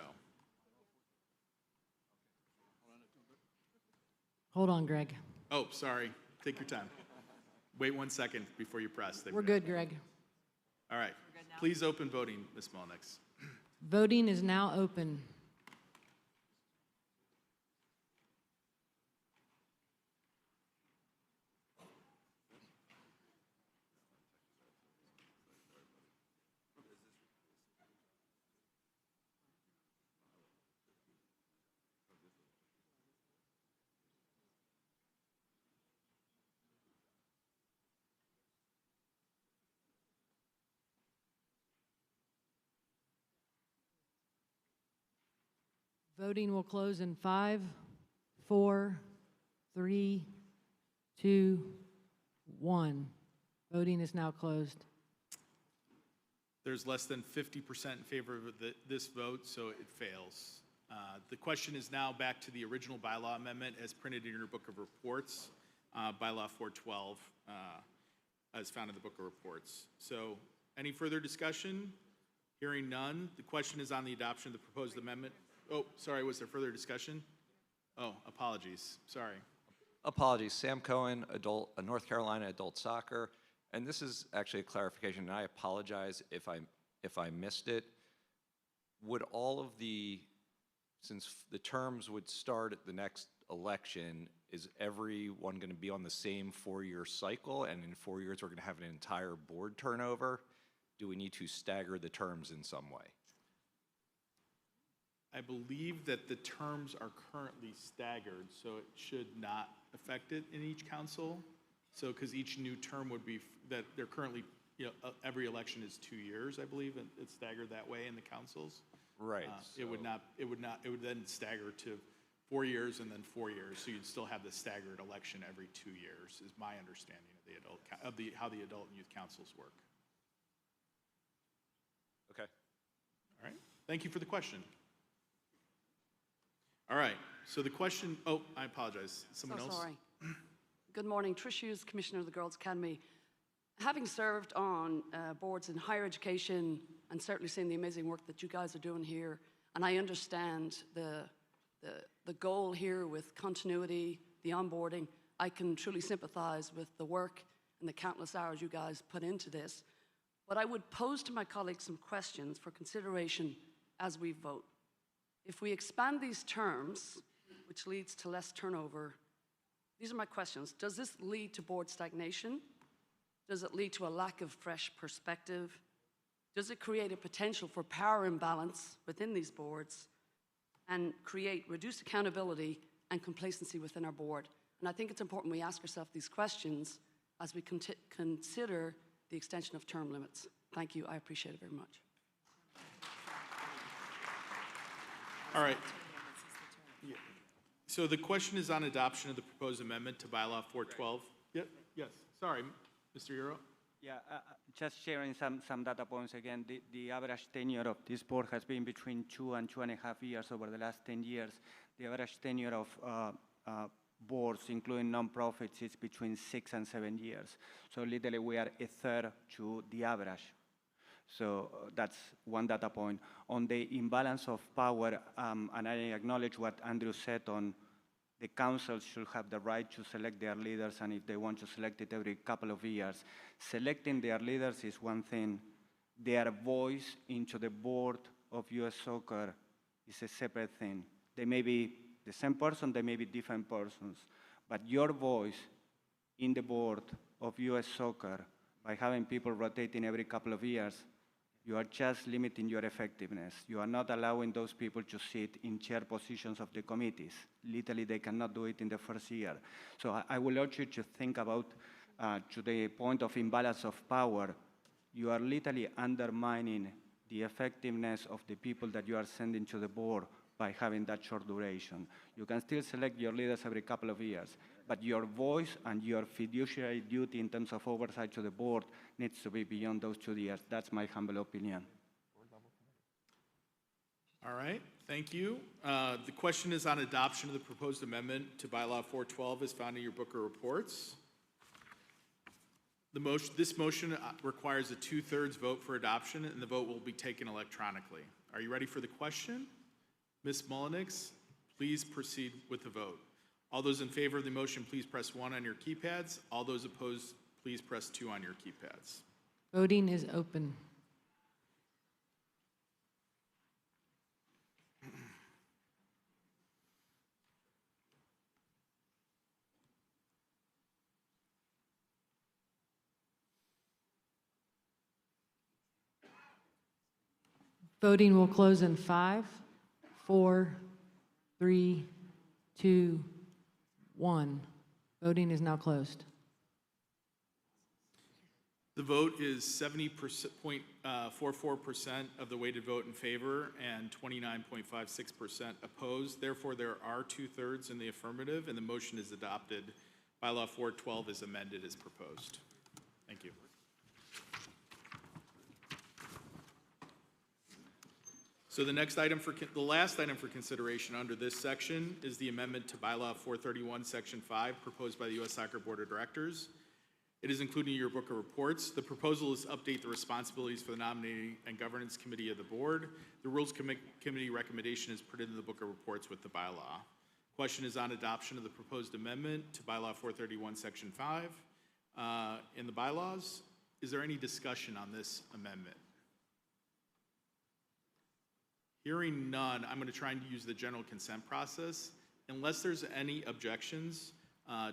D: Hold on, Greg.
J: Oh, sorry. Take your time. Wait 1 second before you press.
D: We're good, Greg.
J: All right. Please open voting, Ms. Mullenix.
D: Voting is now open. Voting will close in 5, 4, 3, 2, 1. Voting is now closed.
J: There's less than 50% in favor of this vote, so it fails. The question is now back to the original bylaw amendment as printed in your book of reports, Bylaw 412, as found in the book of reports. So any further discussion? Hearing none, the question is on the adoption of the proposed amendment. Oh, sorry, was there further discussion? Oh, apologies, sorry.
P: Apologies, Sam Cohen, North Carolina Adult Soccer. And this is actually a clarification, and I apologize if I missed it. Would all of since the terms would start at the next election, is everyone going to be on the same 4-year cycle, and in 4 years we're going to have an entire board turnover? Do we need to stagger the terms in some way?
J: I believe that the terms are currently staggered, so it should not affect it in each council. So, because each new term would be, that they're currently, every election is 2 years, I believe, and it's staggered that way in the councils.
P: Right.
J: It would then stagger to 4 years and then 4 years, so you'd still have the staggered election every 2 years, is my understanding of how the adult and youth councils work.
P: Okay.
J: All right, thank you for the question. All right, so the question, oh, I apologize, someone else?
V: Sorry. Good morning, Trish Hughes, Commissioner of the Girls Academy. Having served on boards in higher education and certainly seen the amazing work that you guys are doing here, and I understand the goal here with continuity, the onboarding, I can truly sympathize with the work and the countless hours you guys put into this. But I would pose to my colleagues some questions for consideration as we vote. If we expand these terms, which leads to less turnover, these are my questions. Does this lead to board stagnation? Does it lead to a lack of fresh perspective? Does it create a potential for power imbalance within these boards and create reduced accountability and complacency within our board? And I think it's important we ask ourselves these questions as we consider the extension of term limits. Thank you. I appreciate it very much.
J: All right. Yeah. So the question is on adoption of the proposed amendment to Bylaw 412. Yep. Yes. Sorry, Mr. Euro.
Q: Yeah, just sharing some data points again. The average tenure of this board has been between 2 and 2.5 years over the last 10 years. The average tenure of boards, including nonprofits, is between 6 and 7 years. So literally we are a third to the average. So that's one data point. On the imbalance of power, and I acknowledge what Andrew said on the council should have the right to select their leaders, and if they want to select it every couple of years. Selecting their leaders is one thing. Their voice into the board of U.S. Soccer is a separate thing. They may be the same person, they may be different persons, but your voice in the board of U.S. Soccer, by having people rotating every couple of years, you are just limiting your effectiveness. You are not allowing those people to sit in chair positions of the committees. Literally, they cannot do it in the first year. So I will urge you to think about, to the point of imbalance of power, you are literally undermining the effectiveness of the people that you are sending to the board by having that short duration. You can still select your leaders every couple of years, but your voice and your fiduciary duty in terms of oversight to the board needs to be beyond those 2 years. That's my humble opinion.
J: All right, thank you. The question is on adoption of the proposed amendment to Bylaw 412 as found in your book of reports. This motion requires a 2/3 vote for adoption, and the vote will be taken electronically. Are you ready for the question? Ms. Mullenix, please proceed with the vote. All those in favor of the motion, please press 1 on your keypads. All those opposed, please press 2 on your keypads.
D: Voting is open. Voting will close in 5, 4, 3, 2, 1. Voting is now closed.
J: The vote is 70.44% of the weighted vote in favor and 29.56% opposed. Therefore, there are 2/3 in the affirmative, and the motion is adopted. Bylaw 412 is amended as proposed. Thank you. So the last item for consideration under this section is the amendment to Bylaw 431, Section 5, proposed by the U.S. Soccer Board of Directors. It is included in your book of reports. The proposal is to update the responsibilities for the Nominating and Governance Committee of the Board. The Rules Committee recommendation is printed in the book of reports with the bylaw. Question is on adoption of the proposed amendment to Bylaw 431, Section 5 in the bylaws. Is there any discussion on this amendment? Hearing none, I'm going to try and use the general consent process. Unless there's any objections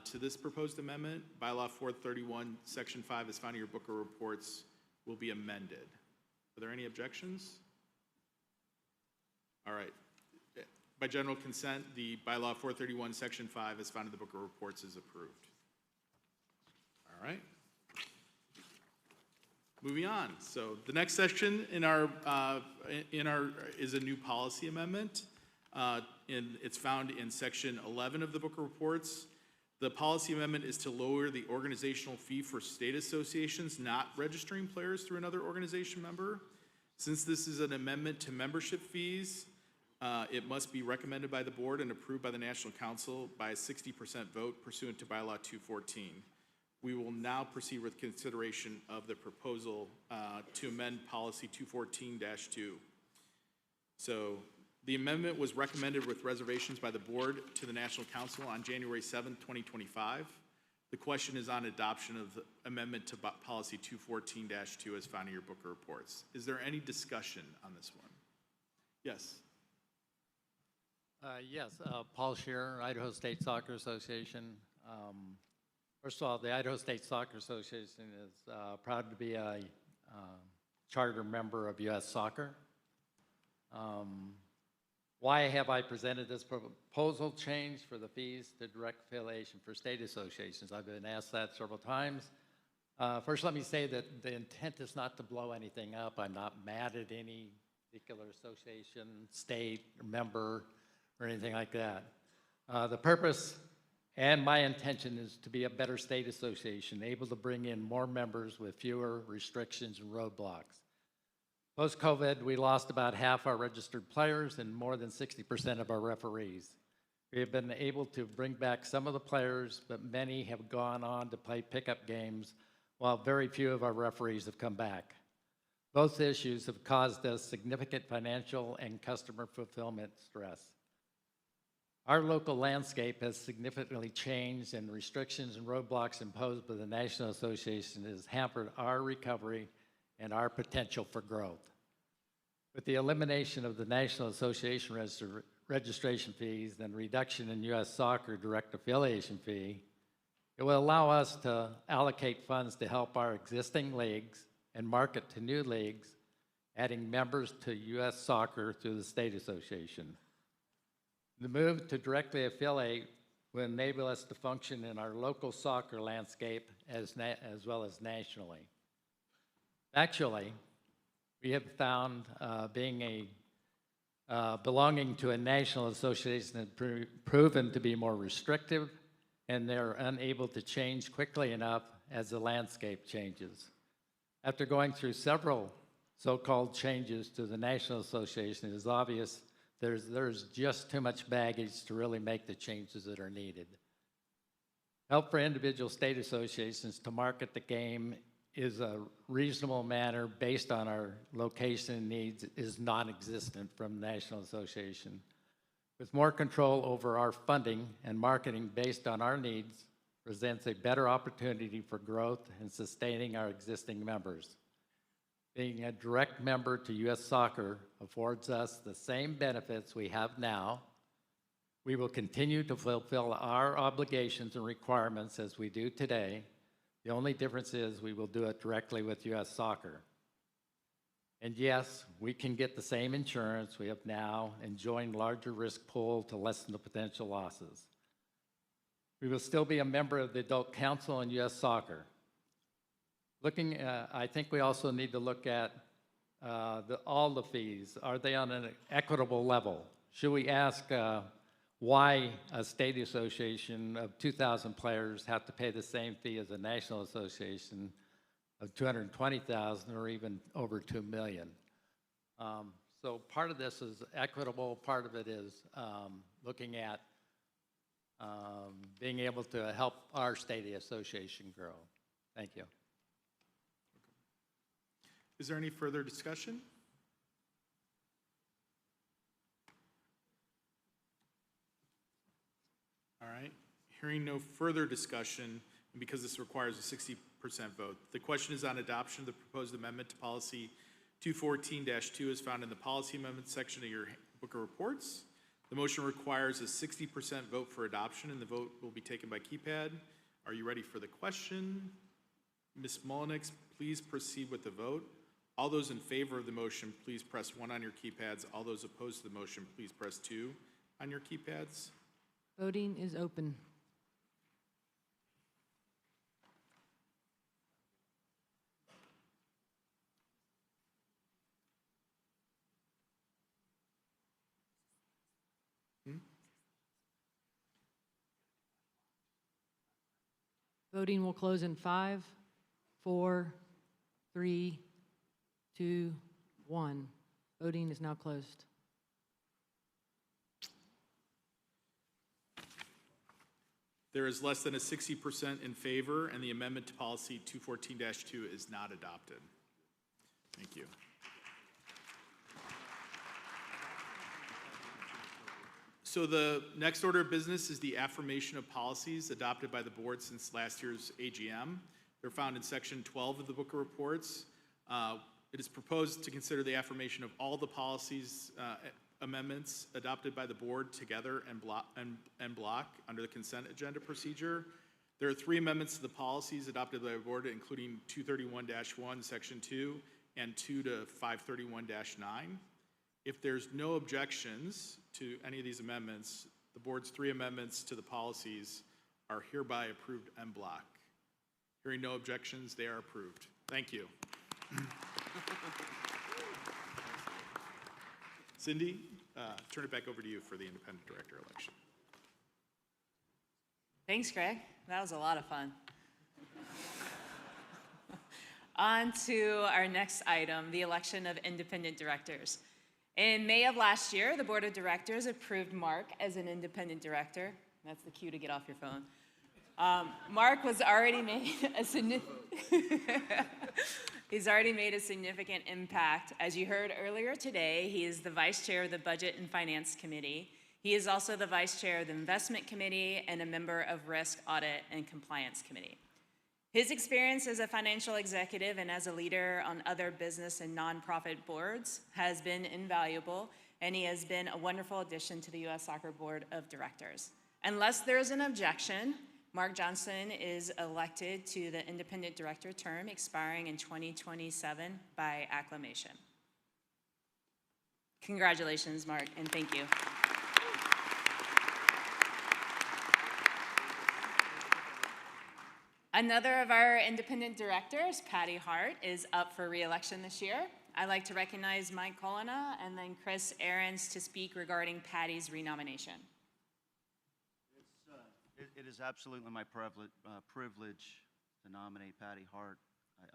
J: to this proposed amendment, Bylaw 431, Section 5, as found in your book of reports, will be amended. Are there any objections? All right. By general consent, the Bylaw 431, Section 5, as found in the book of reports, is approved. All right. Moving on. So the next section is a new policy amendment. It's found in Section 11 of the Book of Reports. The policy amendment is to lower the organizational fee for state associations not registering players through another organization member. Since this is an amendment to membership fees, it must be recommended by the board and approved by the National Council by a 60% vote pursuant to Bylaw 214. We will now proceed with consideration of the proposal to amend Policy 214-2. So the amendment was recommended with reservations by the board to the National Council on January 7, 2025. The question is on adoption of the amendment to Policy 214-2 as found in your book of reports. Is there any discussion on this one? Yes.
C: Yes, Paul Shearer, Idaho State Soccer Association. First of all, the Idaho State Soccer Association is proud to be a charter member of U.S. Soccer. Why have I presented this proposal change for the fees to direct affiliation for state associations? I've been asked that several times. First, let me say that the intent is not to blow anything up. I'm not mad at any particular association, state, or member, or anything like that. The purpose and my intention is to be a better state association, able to bring in more members with fewer restrictions and roadblocks. Post-COVID, we lost about half our registered players and more than 60% of our referees. We have been able to bring back some of the players, but many have gone on to play pickup games, while very few of our referees have come back. Both issues have caused us significant financial and customer fulfillment stress. Our local landscape has significantly changed, and restrictions and roadblocks imposed by the National Association has hampered our recovery and our potential for growth. With the elimination of the National Association registration fees and reduction in U.S. Soccer direct affiliation fee, it will allow us to allocate funds to help our existing leagues and market to new leagues, adding members to U.S. Soccer through the state association. The move to directly affiliate will enable us to function in our local soccer landscape as well as nationally. Actually, we have found belonging to a national association has proven to be more restrictive, and they're unable to change quickly enough as the landscape changes. After going through several so-called changes to the National Association, it is obvious there's just too much baggage to really make the changes that are needed. Help for individual state associations to market the game is a reasonable manner based on our location needs is non-existent from the National Association. With more control over our funding and marketing based on our needs presents a better opportunity for growth and sustaining our existing members. Being a direct member to U.S. Soccer affords us the same benefits we have now. We will continue to fulfill our obligations and requirements as we do today. The only difference is we will do it directly with U.S. Soccer. And yes, we can get the same insurance we have now and join larger risk pool to lessen the potential losses. We will still be a member of the Adult Council in U.S. Soccer. I think we also need to look at all the fees. Are they on an equitable level? Should we ask why a state association of 2,000 players have to pay the same fee as a national association of 220,000 or even over 2 million? So part of this is equitable, part of it is looking at being able to help our state association grow. Thank you.
J: Is there any further discussion? All right, hearing no further discussion, and because this requires a 60% vote, the question is on adoption of the proposed amendment to policy 214-2 as found in the policy amendment section of your book of reports. The motion requires a 60% vote for adoption, and the vote will be taken by keypad. Are you ready for the question? Ms. Mullenix, please proceed with the vote. All those in favor of the motion, please press 1 on your keypads. All those opposed to the motion, please press 2 on your keypads.
D: Voting is open. Voting will close in 5, 4, 3, 2, 1. Voting is now closed.
J: There is less than a 60% in favor, and the amendment to policy 214-2 is not adopted. Thank you. So the next order of business is the affirmation of policies adopted by the board since last year's AGM. They're found in section 12 of the book of reports. It is proposed to consider the affirmation of all the policies amendments adopted by the board together and block under the consent agenda procedure. There are 3 amendments to the policies adopted by the board, including 231-1, section 2, and 2 to 531-9. If there's no objections to any of these amendments, the board's 3 amendments to the policies are hereby approved en bloc. Hearing no objections, they are approved. Thank you. Cindy, turn it back over to you for the independent director election.
B: Thanks, Greg. That was a lot of fun. On to our next item, the election of independent directors. In May of last year, the board of directors approved Mark as an independent director. That's the cue to get off your phone. Mark was already made a He's already made a significant impact. As you heard earlier today, he is the Vice Chair of the Budget and Finance Committee. He is also the Vice Chair of the Investment Committee and a member of Risk, Audit, and Compliance Committee. His experience as a financial executive and as a leader on other business and nonprofit boards has been invaluable, and he has been a wonderful addition to the U.S. Soccer Board of Directors. Unless there is an objection, Mark Johnson is elected to the independent director term expiring in 2027 by acclamation. Congratulations, Mark, and thank you. Another of our independent directors, Patty Hart, is up for re-election this year. I'd like to recognize Mike Colonna and then Chris Ahrens to speak regarding Patty's renomination.
O: It is absolutely my privilege to nominate Patty Hart.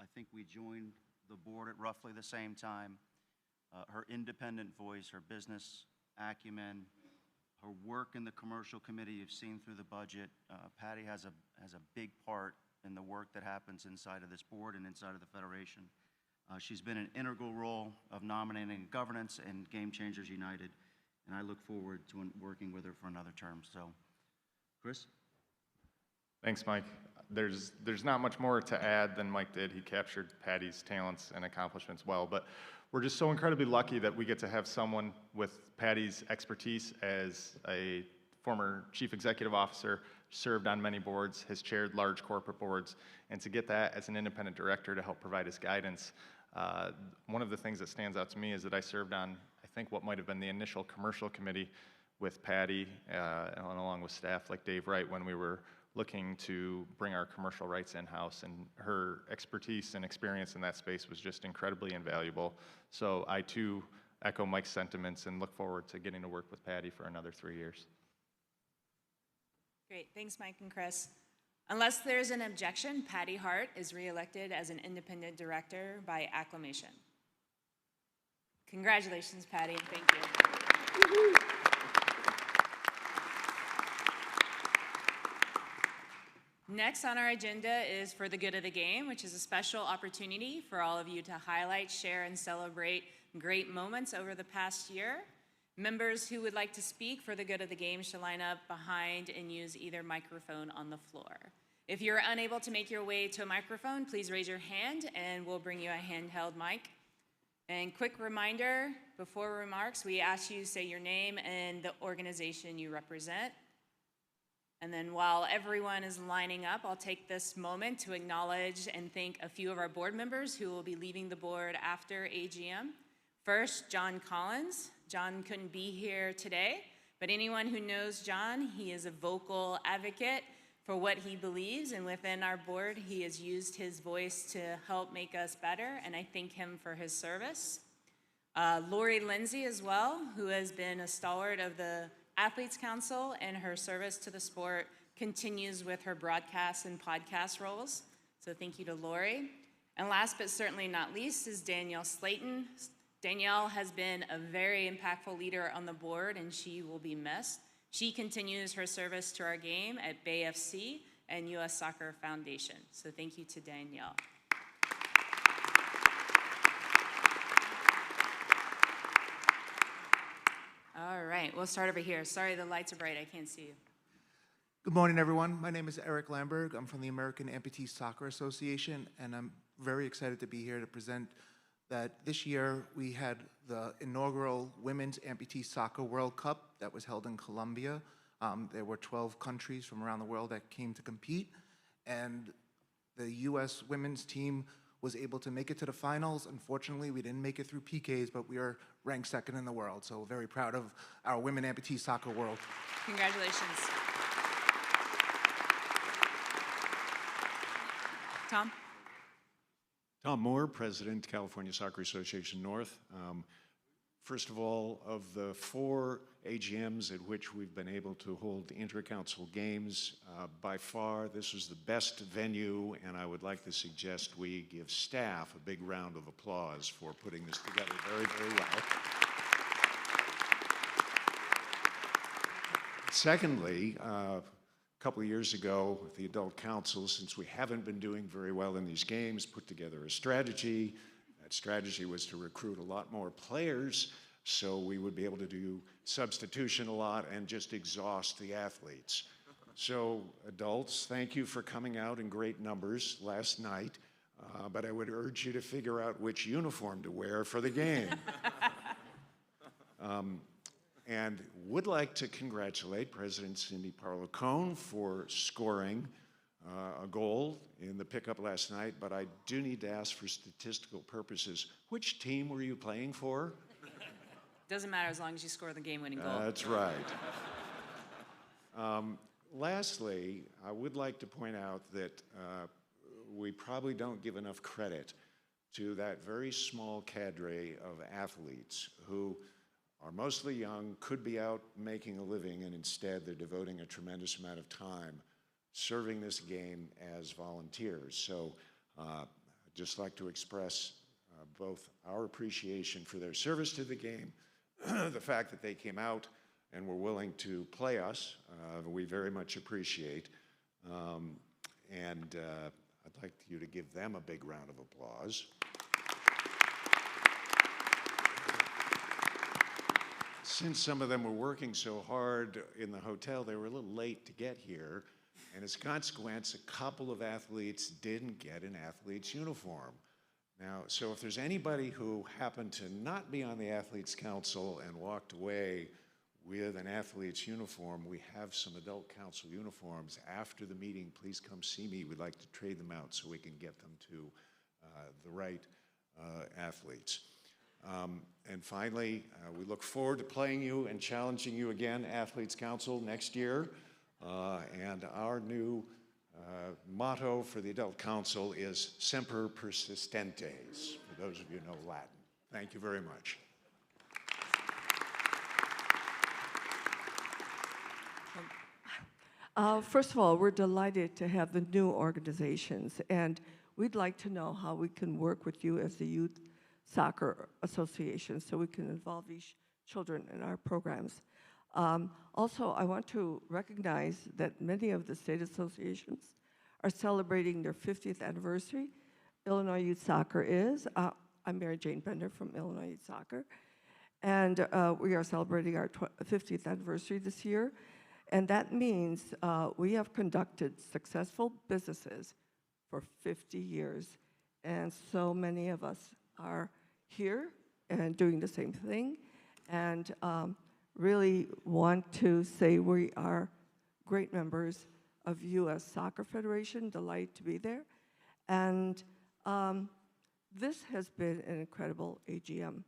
O: I think we joined the board at roughly the same time. Her independent voice, her business acumen, her work in the commercial committee you've seen through the budget. Patty has a big part in the work that happens inside of this board and inside of the Federation. She's been an integral role of nominating governance and Game Changers United, and I look forward to working with her for another term. So, Chris?
G: Thanks, Mike. There's not much more to add than Mike did. He captured Patty's talents and accomplishments well, but we're just so incredibly lucky that we get to have someone with Patty's expertise as a former chief executive officer, served on many boards, has chaired large corporate boards, and to get that as an independent director to help provide his guidance. One of the things that stands out to me is that I served on, I think, what might have been the initial commercial committee with Patty, and along with staff like Dave Wright, when we were looking to bring our commercial rights in-house, and her expertise and experience in that space was just incredibly invaluable. So I too echo Mike's sentiments and look forward to getting to work with Patty for another 3 years.
B: Great, thanks Mike and Chris. Unless there's an objection, Patty Hart is re-elected as an independent director by acclamation. Congratulations, Patty, and thank you. Next on our agenda is For the Good of the Game, which is a special opportunity for all of you to highlight, share, and celebrate great moments over the past year. Members who would like to speak for the good of the game should line up behind and use either microphone on the floor. If you're unable to make your way to a microphone, please raise your hand and we'll bring you a handheld mic. And quick reminder, before remarks, we ask you to say your name and the organization you represent. And then while everyone is lining up, I'll take this moment to acknowledge and thank a few of our board members who will be leaving the board after AGM. First, John Collins. John couldn't be here today, but anyone who knows John, he is a vocal advocate for what he believes, and within our board, he has used his voice to help make us better, and I thank him for his service. Lori Lindsay as well, who has been a stalwart of the Athletes Council, and her service to the sport continues with her broadcast and podcast roles. So thank you to Lori. And last but certainly not least is Danielle Slayton. Danielle has been a very impactful leader on the board, and she will be missed. She continues her service to our game at Bay FC and U.S. Soccer Foundation. So thank you to Danielle. All right, we'll start over here. Sorry, the lights are bright. I can't see you.
I: Good morning, everyone. My name is Eric Lamberg. I'm from the American Amputee Soccer Association, and I'm very excited to be here to present that this year we had the inaugural Women's Amputee Soccer World Cup that was held in Colombia. There were 12 countries from around the world that came to compete, and the U.S. women's team was able to make it to the finals. Unfortunately, we didn't make it through PKs, but we are ranked second in the world. So very proud of our Women Amputee Soccer World.
B: Congratulations. Tom?
W: Tom Moore, President, California Soccer Association North. First of all, of the 4 AGMs at which we've been able to hold inter-council games, by far this was the best venue, and I would like to suggest we give staff a big round of applause for putting this together very, very well. Secondly, couple of years ago, with the Adult Council, since we haven't been doing very well in these games, put together a strategy. That strategy was to recruit a lot more players so we would be able to do substitution a lot and just exhaust the athletes. So adults, thank you for coming out in great numbers last night, but I would urge you to figure out which uniform to wear for the game. And would like to congratulate President Cindy Parlow-Cone for scoring a goal in the pickup last night, but I do need to ask for statistical purposes, which team were you playing for?
B: Doesn't matter as long as you score the game-winning goal.
W: That's right. Lastly, I would like to point out that we probably don't give enough credit to that very small cadre of athletes who are mostly young, could be out making a living, and instead they're devoting a tremendous amount of time serving this game as volunteers. So I'd just like to express both our appreciation for their service to the game, the fact that they came out and were willing to play us, we very much appreciate. And I'd like you to give them a big round of applause. Since some of them were working so hard in the hotel, they were a little late to get here. And as a consequence, a couple of athletes didn't get an athlete's uniform. Now, so if there's anybody who happened to not be on the Athletes Council and walked away with an athlete's uniform, we have some Adult Council uniforms. After the meeting, please come see me. We'd like to trade them out so we can get them to the right athletes. And finally, we look forward to playing you and challenging you again, Athletes Council, next year. And our new motto for the Adult Council is Semper Persistentes, for those of you who know Latin. Thank you very much.
F: First of all, we're delighted to have the new organizations, and we'd like to know how we can work with you as the Youth Soccer Association so we can involve these children in our programs. Also, I want to recognize that many of the state associations are celebrating their 50th anniversary. Illinois Youth Soccer is. I'm Mary Jane Bender from Illinois Youth Soccer, and we are celebrating our 50th anniversary this year. And that means we have conducted successful businesses for 50 years. And so many of us are here and doing the same thing. And really want to say we are great members of U.S. Soccer Federation, delighted to be there. And this has been an incredible AGM.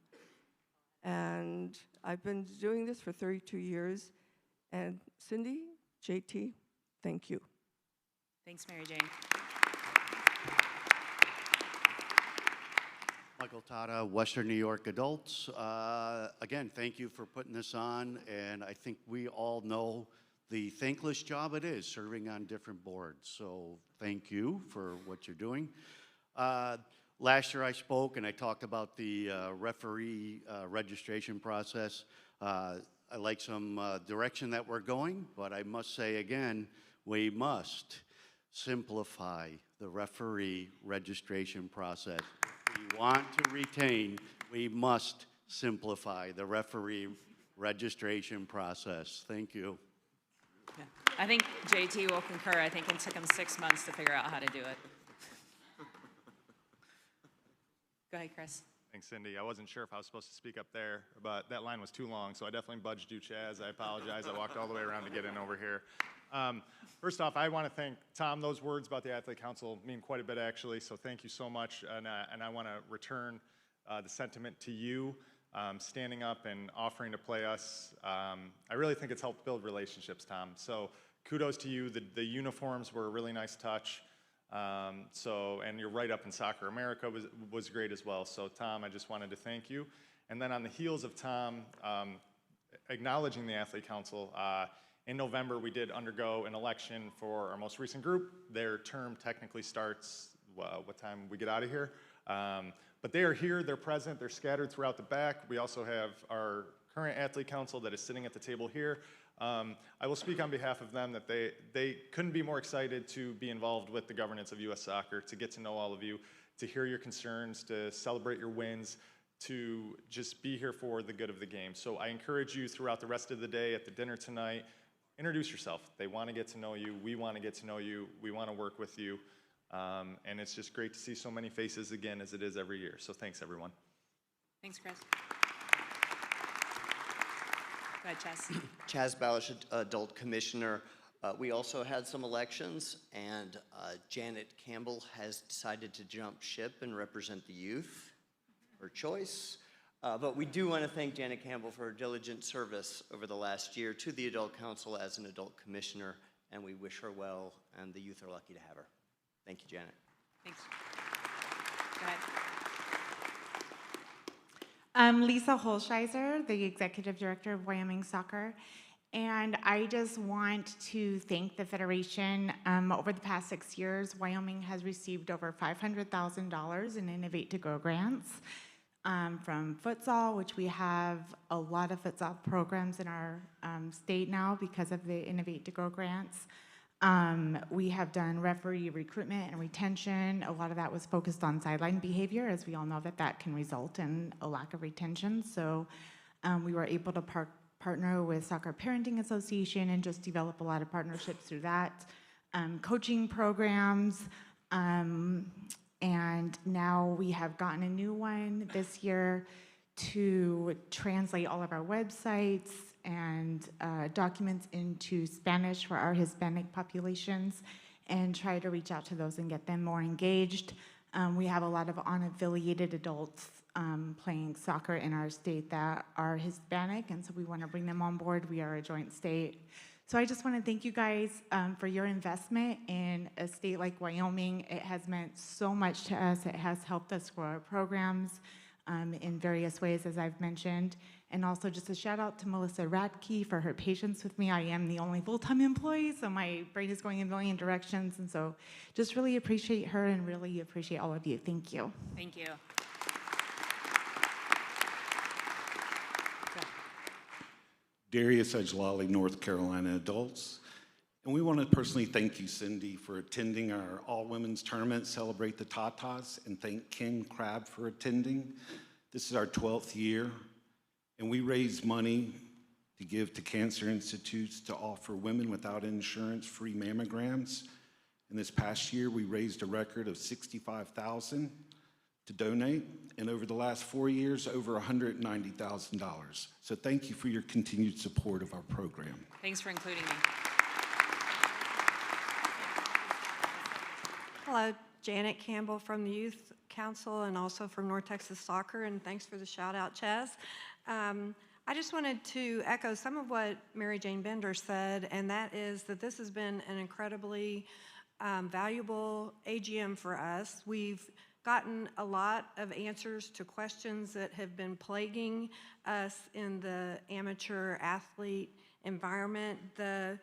F: And I've been doing this for 32 years. And Cindy, JT, thank you.
B: Thanks, Mary Jane.
O: Michael Tata, Western New York Adults. Again, thank you for putting this on, and I think we all know the thankless job it is serving on different boards, so thank you for what you're doing. Last year I spoke and I talked about the referee registration process. I like some direction that we're going, but I must say again, we must simplify the referee registration process. If we want to retain, we must simplify the referee registration process. Thank you.
B: Yeah. I think JT will concur. I think it took him 6 months to figure out how to do it. Go ahead, Chris.
G: Thanks, Cindy. I wasn't sure if I was supposed to speak up there, but that line was too long, so I definitely budged you, Chaz. I apologize. I walked all the way around to get in over here. First off, I want to thank Tom. Those words about the Athlete Council mean quite a bit, actually, so thank you so much. And I want to return the sentiment to you, standing up and offering to play us. I really think it's helped build relationships, Tom. So kudos to you. The uniforms were a really nice touch. And you're right up in Soccer America was great as well. So Tom, I just wanted to thank you. And then on the heels of Tom acknowledging the Athlete Council, in November we did undergo an election for our most recent group. Their term technically starts what time we get out of here. But they are here, they're present, they're scattered throughout the back. We also have our current Athlete Council that is sitting at the table here. I will speak on behalf of them that they couldn't be more excited to be involved with the governance of U.S. Soccer, to get to know all of you, to hear your concerns, to celebrate your wins, to just be here for the good of the game. So I encourage you throughout the rest of the day, at the dinner tonight, introduce yourself. They want to get to know you. We want to get to know you. We want to work with you. And it's just great to see so many faces again, as it is every year. So thanks, everyone.
B: Thanks, Chris. Go ahead, Chaz.
K: Chaz Balish, Adult Commissioner. We also had some elections, and Janet Campbell has decided to jump ship and represent the youth. Her choice. But we do want to thank Janet Campbell for her diligent service over the last year to the Adult Council as an Adult Commissioner, and we wish her well, and the youth are lucky to have her. Thank you, Janet.
B: Thanks. Go ahead.
L: I'm Lisa Holsheiser, the Executive Director of Wyoming Soccer, and I just want to thank the Federation. Over the past 6 years, Wyoming has received over $500,000 in Innovate to Grow grants from futsal, which we have a lot of futsal programs in our state now because of the Innovate to Grow grants. We have done referee recruitment and retention. A lot of that was focused on sideline behavior, as we all know that can result in a lack of retention. So we were able to partner with Soccer Parenting Association and just develop a lot of partnerships through that. Coaching programs, and now we have gotten a new one this year to translate all of our websites and documents into Spanish for our Hispanic populations and try to reach out to those and get them more engaged. We have a lot of unaffiliated adults playing soccer in our state that are Hispanic, and so we want to bring them on board. We are a joint state. So I just want to thank you guys for your investment in a state like Wyoming. It has meant so much to us. It has helped us grow our programs in various ways, as I've mentioned. And also just a shout out to Melissa Radke for her patience with me. I am the only full-time employee, so my brain is going in a million directions. And so just really appreciate her and really appreciate all of you. Thank you.
B: Thank you.
M: Darius Ejlali, North Carolina Adults. And we want to personally thank you, Cindy, for attending our all-women's tournament, Celebrate the Tatas, and thank Ken Crabb for attending. This is our 12th year, and we raise money to give to cancer institutes to offer women without insurance free mammograms. And this past year, we raised a record of $65,000 to donate, and over the last 4 years, over $190,000. So thank you for your continued support of our program.
B: Thanks for including me.
X: Hello, Janet Campbell from the Youth Council and also from North Texas Soccer, and thanks for the shout out, Chaz. I just wanted to echo some of what Mary Jane Bender said, and that is that this has been an incredibly valuable AGM for us. We've gotten a lot of answers to questions that have been plaguing us in the amateur athlete environment. The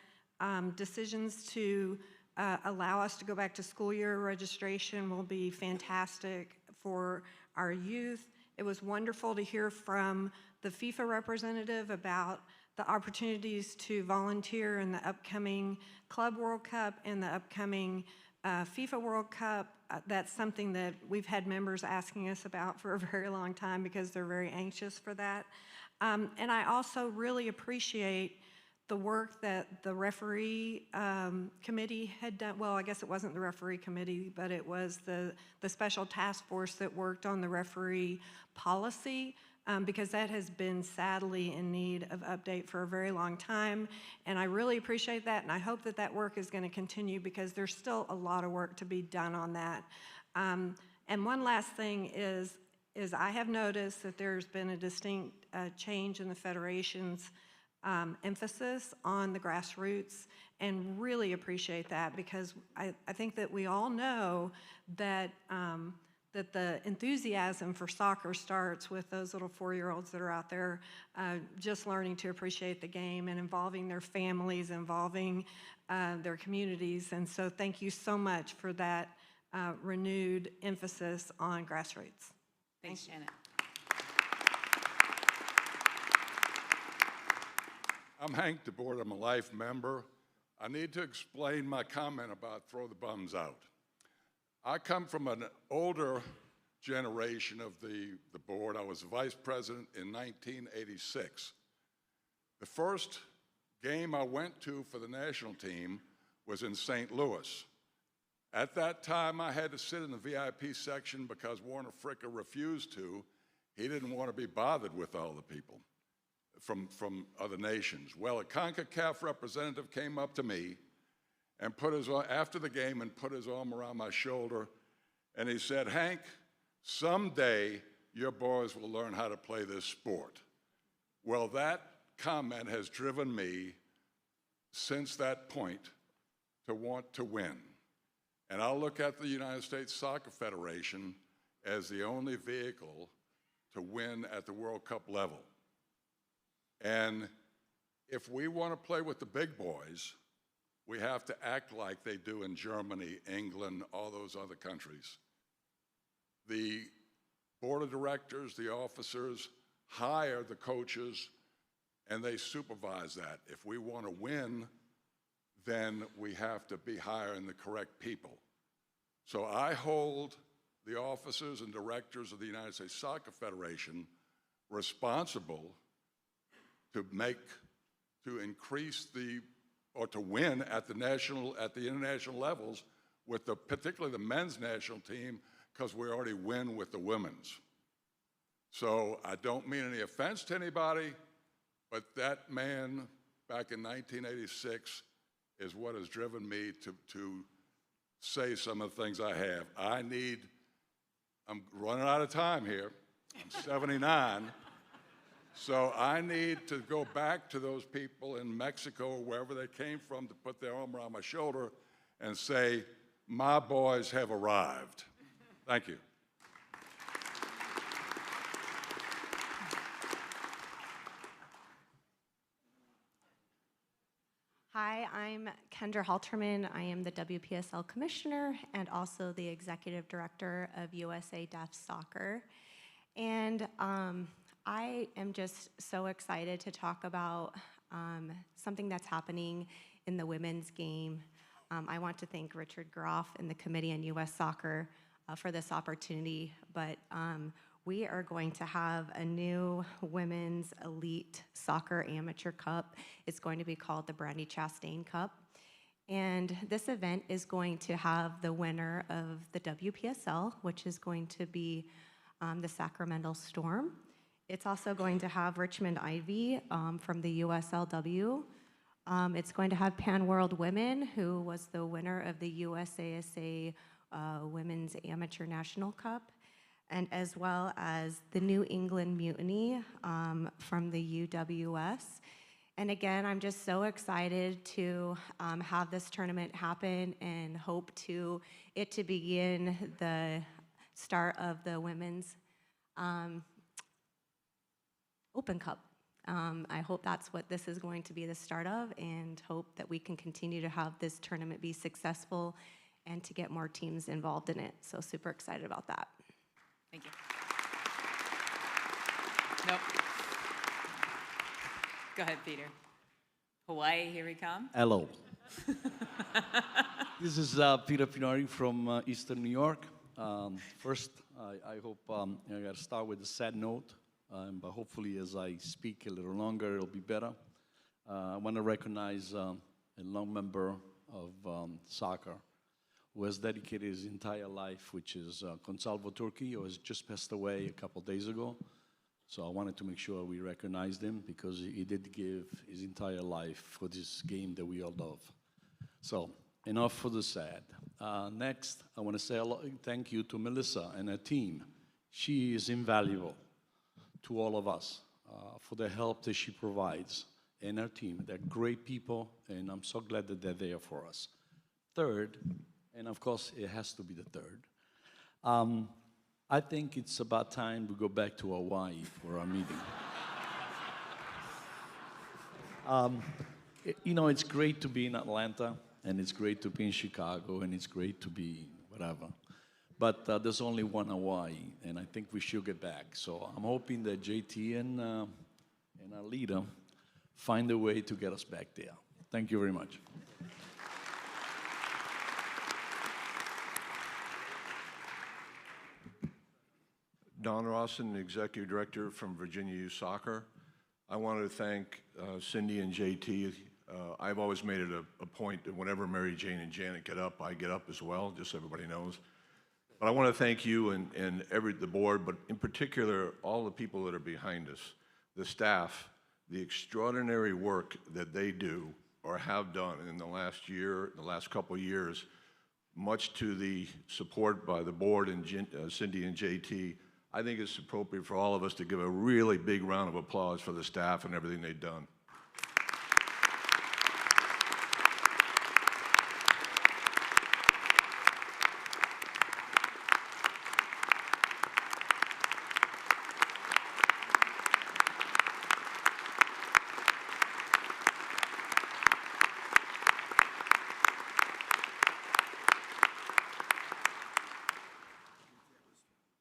X: decisions to allow us to go back to school year registration will be fantastic for our youth. It was wonderful to hear from the FIFA representative about the opportunities to volunteer in the upcoming Club World Cup and the upcoming FIFA World Cup. That's something that we've had members asking us about for a very long time because they're very anxious for that. And I also really appreciate the work that the referee committee had done. Well, I guess it wasn't the referee committee, but it was the special task force that worked on the referee policy, because that has been sadly in need of update for a very long time. And I really appreciate that, and I hope that that work is going to continue because there's still a lot of work to be done on that. And one last thing is I have noticed that there's been a distinct change in the Federation's emphasis on the grassroots, and really appreciate that because I think that we all know that that the enthusiasm for soccer starts with those little 4-year-olds that are out there just learning to appreciate the game and involving their families, involving their communities. And so thank you so much for that renewed emphasis on grassroots.
B: Thanks, Janet.
E: I'm Hank DeBoard. I'm a life member. I need to explain my comment about throw the bums out. I come from an older generation of the board. I was vice president in 1986. The first game I went to for the national team was in St. Louis. At that time, I had to sit in the VIP section because Warner Fricka refused to. He didn't want to be bothered with all the people from other nations. Well, a CONCACAF representative came up to me and after the game and put his arm around my shoulder, and he said, Hank, someday your boys will learn how to play this sport. Well, that comment has driven me since that point to want to win. And I'll look at the United States Soccer Federation as the only vehicle to win at the World Cup level. And if we want to play with the big boys, we have to act like they do in Germany, England, all those other countries. The board of directors, the officers, hire the coaches, and they supervise that. If we want to win, then we have to be hiring the correct people. So I hold the officers and directors of the United States Soccer Federation responsible to increase or to win at the international levels with particularly the men's national team, because we already win with the women's. So I don't mean any offense to anybody, but that man back in 1986 is what has driven me to say some of the things I have. I'm running out of time here. I'm 79. So I need to go back to those people in Mexico or wherever they came from to put their arm around my shoulder and say, my boys have arrived. Thank you.
H: Hi, I'm Kendra Halterman. I am the WPSL Commissioner and also the Executive Director of USA Deaf Soccer. And I am just so excited to talk about something that's happening in the women's game. I want to thank Richard Groff and the Committee on U.S. Soccer for this opportunity, but we are going to have a new Women's Elite Soccer Amateur Cup. It's going to be called the Brandy Chastain Cup. And this event is going to have the winner of the WPSL, which is going to be the Sacramento Storm. It's also going to have Richmond Ivy from the USLW. It's going to have Pan World Women, who was the winner of the USASA Women's Amateur National Cup, and as well as the New England Mutiny from the UWS. And again, I'm just so excited to have this tournament happen and hope it to begin the start of the Women's Open Cup. I hope that's what this is going to be the start of, and hope that we can continue to have this tournament be successful and to get more teams involved in it. So super excited about that.
B: Thank you. Nope. Go ahead, Peter. Hawaii, here we come.
N: Hello. This is Peter Pinari from Eastern New York. First, I hope I got to start with a sad note, but hopefully as I speak a little longer, it'll be better. I want to recognize a long member of soccer who has dedicated his entire life, which is Consalvo Turki, who has just passed away a couple days ago. So I wanted to make sure we recognized him because he did give his entire life for this game that we all love. So enough for the sad. Next, I want to say thank you to Melissa and her team. She is invaluable to all of us for the help that she provides, and her team. They're great people, and I'm so glad that they're there for us. Third, and of course it has to be the third, I think it's about time we go back to Hawaii for our meeting. You know, it's great to be in Atlanta, and it's great to be in Chicago, and it's great to be whatever. But there's only one Hawaii, and I think we should get back. So I'm hoping that JT and our leader find a way to get us back there. Thank you very much.
R: Don Rawson, Executive Director from Virginia Youth Soccer. I wanted to thank Cindy and JT. I've always made it a point that whenever Mary Jane and Janet get up, I get up as well, just so everybody knows. But I want to thank you and the board, but in particular, all the people that are behind us, the staff, the extraordinary work that they do or have done in the last year, the last couple of years, much to the support by the board and Cindy and JT. I think it's appropriate for all of us to give a really big round of applause for the staff and everything they've done.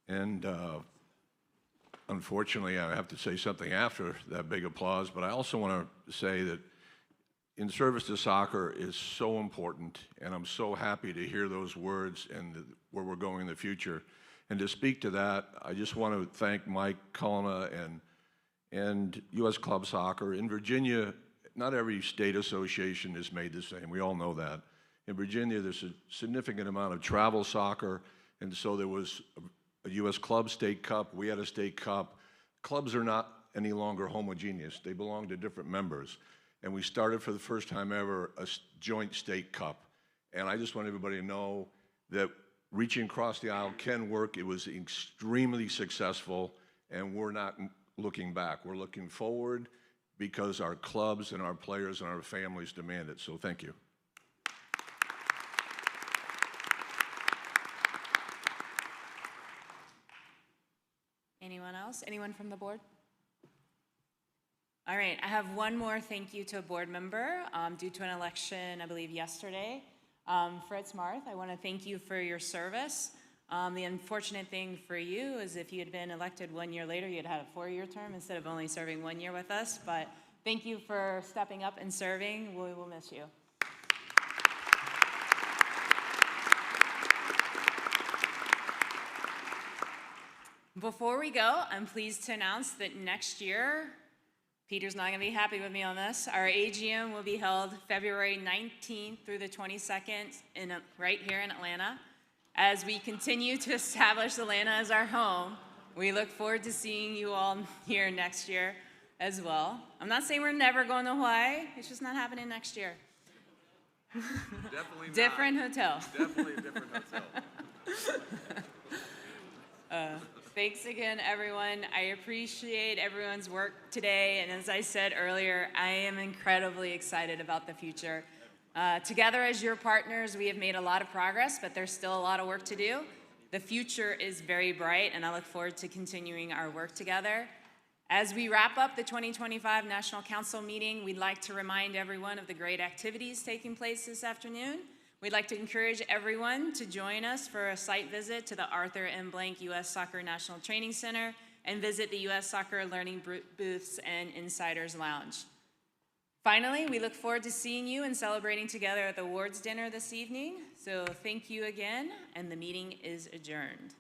R: And unfortunately, I have to say something after that big applause, but I also want to say that in service to soccer is so important, and I'm so happy to hear those words and where we're going in the future. And to speak to that, I just want to thank Mike Culina and U.S. Club Soccer. In Virginia, not every state association is made the same. We all know that. In Virginia, there's a significant amount of travel soccer, and so there was a U.S. Club State Cup. We had a State Cup. Clubs are not any longer homogeneous. They belong to different members. And we started for the first time ever a joint State Cup. And I just want everybody to know that reaching across the aisle can work. It was extremely successful, and we're not looking back. We're looking forward because our clubs and our players and our families demand it. So thank you.
B: Anyone else? Anyone from the board? All right, I have one more thank you to a board member due to an election, I believe, yesterday. Fritz Marth, I want to thank you for your service. The unfortunate thing for you is if you had been elected 1 year later, you'd had a 4-year term instead of only serving 1 year with us. But thank you for stepping up and serving. We will miss you. Before we go, I'm pleased to announce that next year, Peter's not going to be happy with me on this, our AGM will be held February 19th through the 22nd right here in Atlanta. As we continue to establish Atlanta as our home, we look forward to seeing you all here next year as well. I'm not saying we're never going to Hawaii, it's just not happening next year.
S: Definitely not.
B: Different hotel.
S: Definitely a different hotel.
B: Thanks again, everyone. I appreciate everyone's work today. And as I said earlier, I am incredibly excited about the future. Together as your partners, we have made a lot of progress, but there's still a lot of work to do. The future is very bright, and I look forward to continuing our work together. As we wrap up the 2025 National Council meeting, we'd like to remind everyone of the great activities taking place this afternoon. We'd like to encourage everyone to join us for a site visit to the Arthur M. Blank U.S. Soccer National Training Center and visit the U.S. Soccer Learning Booths and Insiders Lounge. Finally, we look forward to seeing you and celebrating together at the awards dinner this evening. So thank you again, and the meeting is adjourned.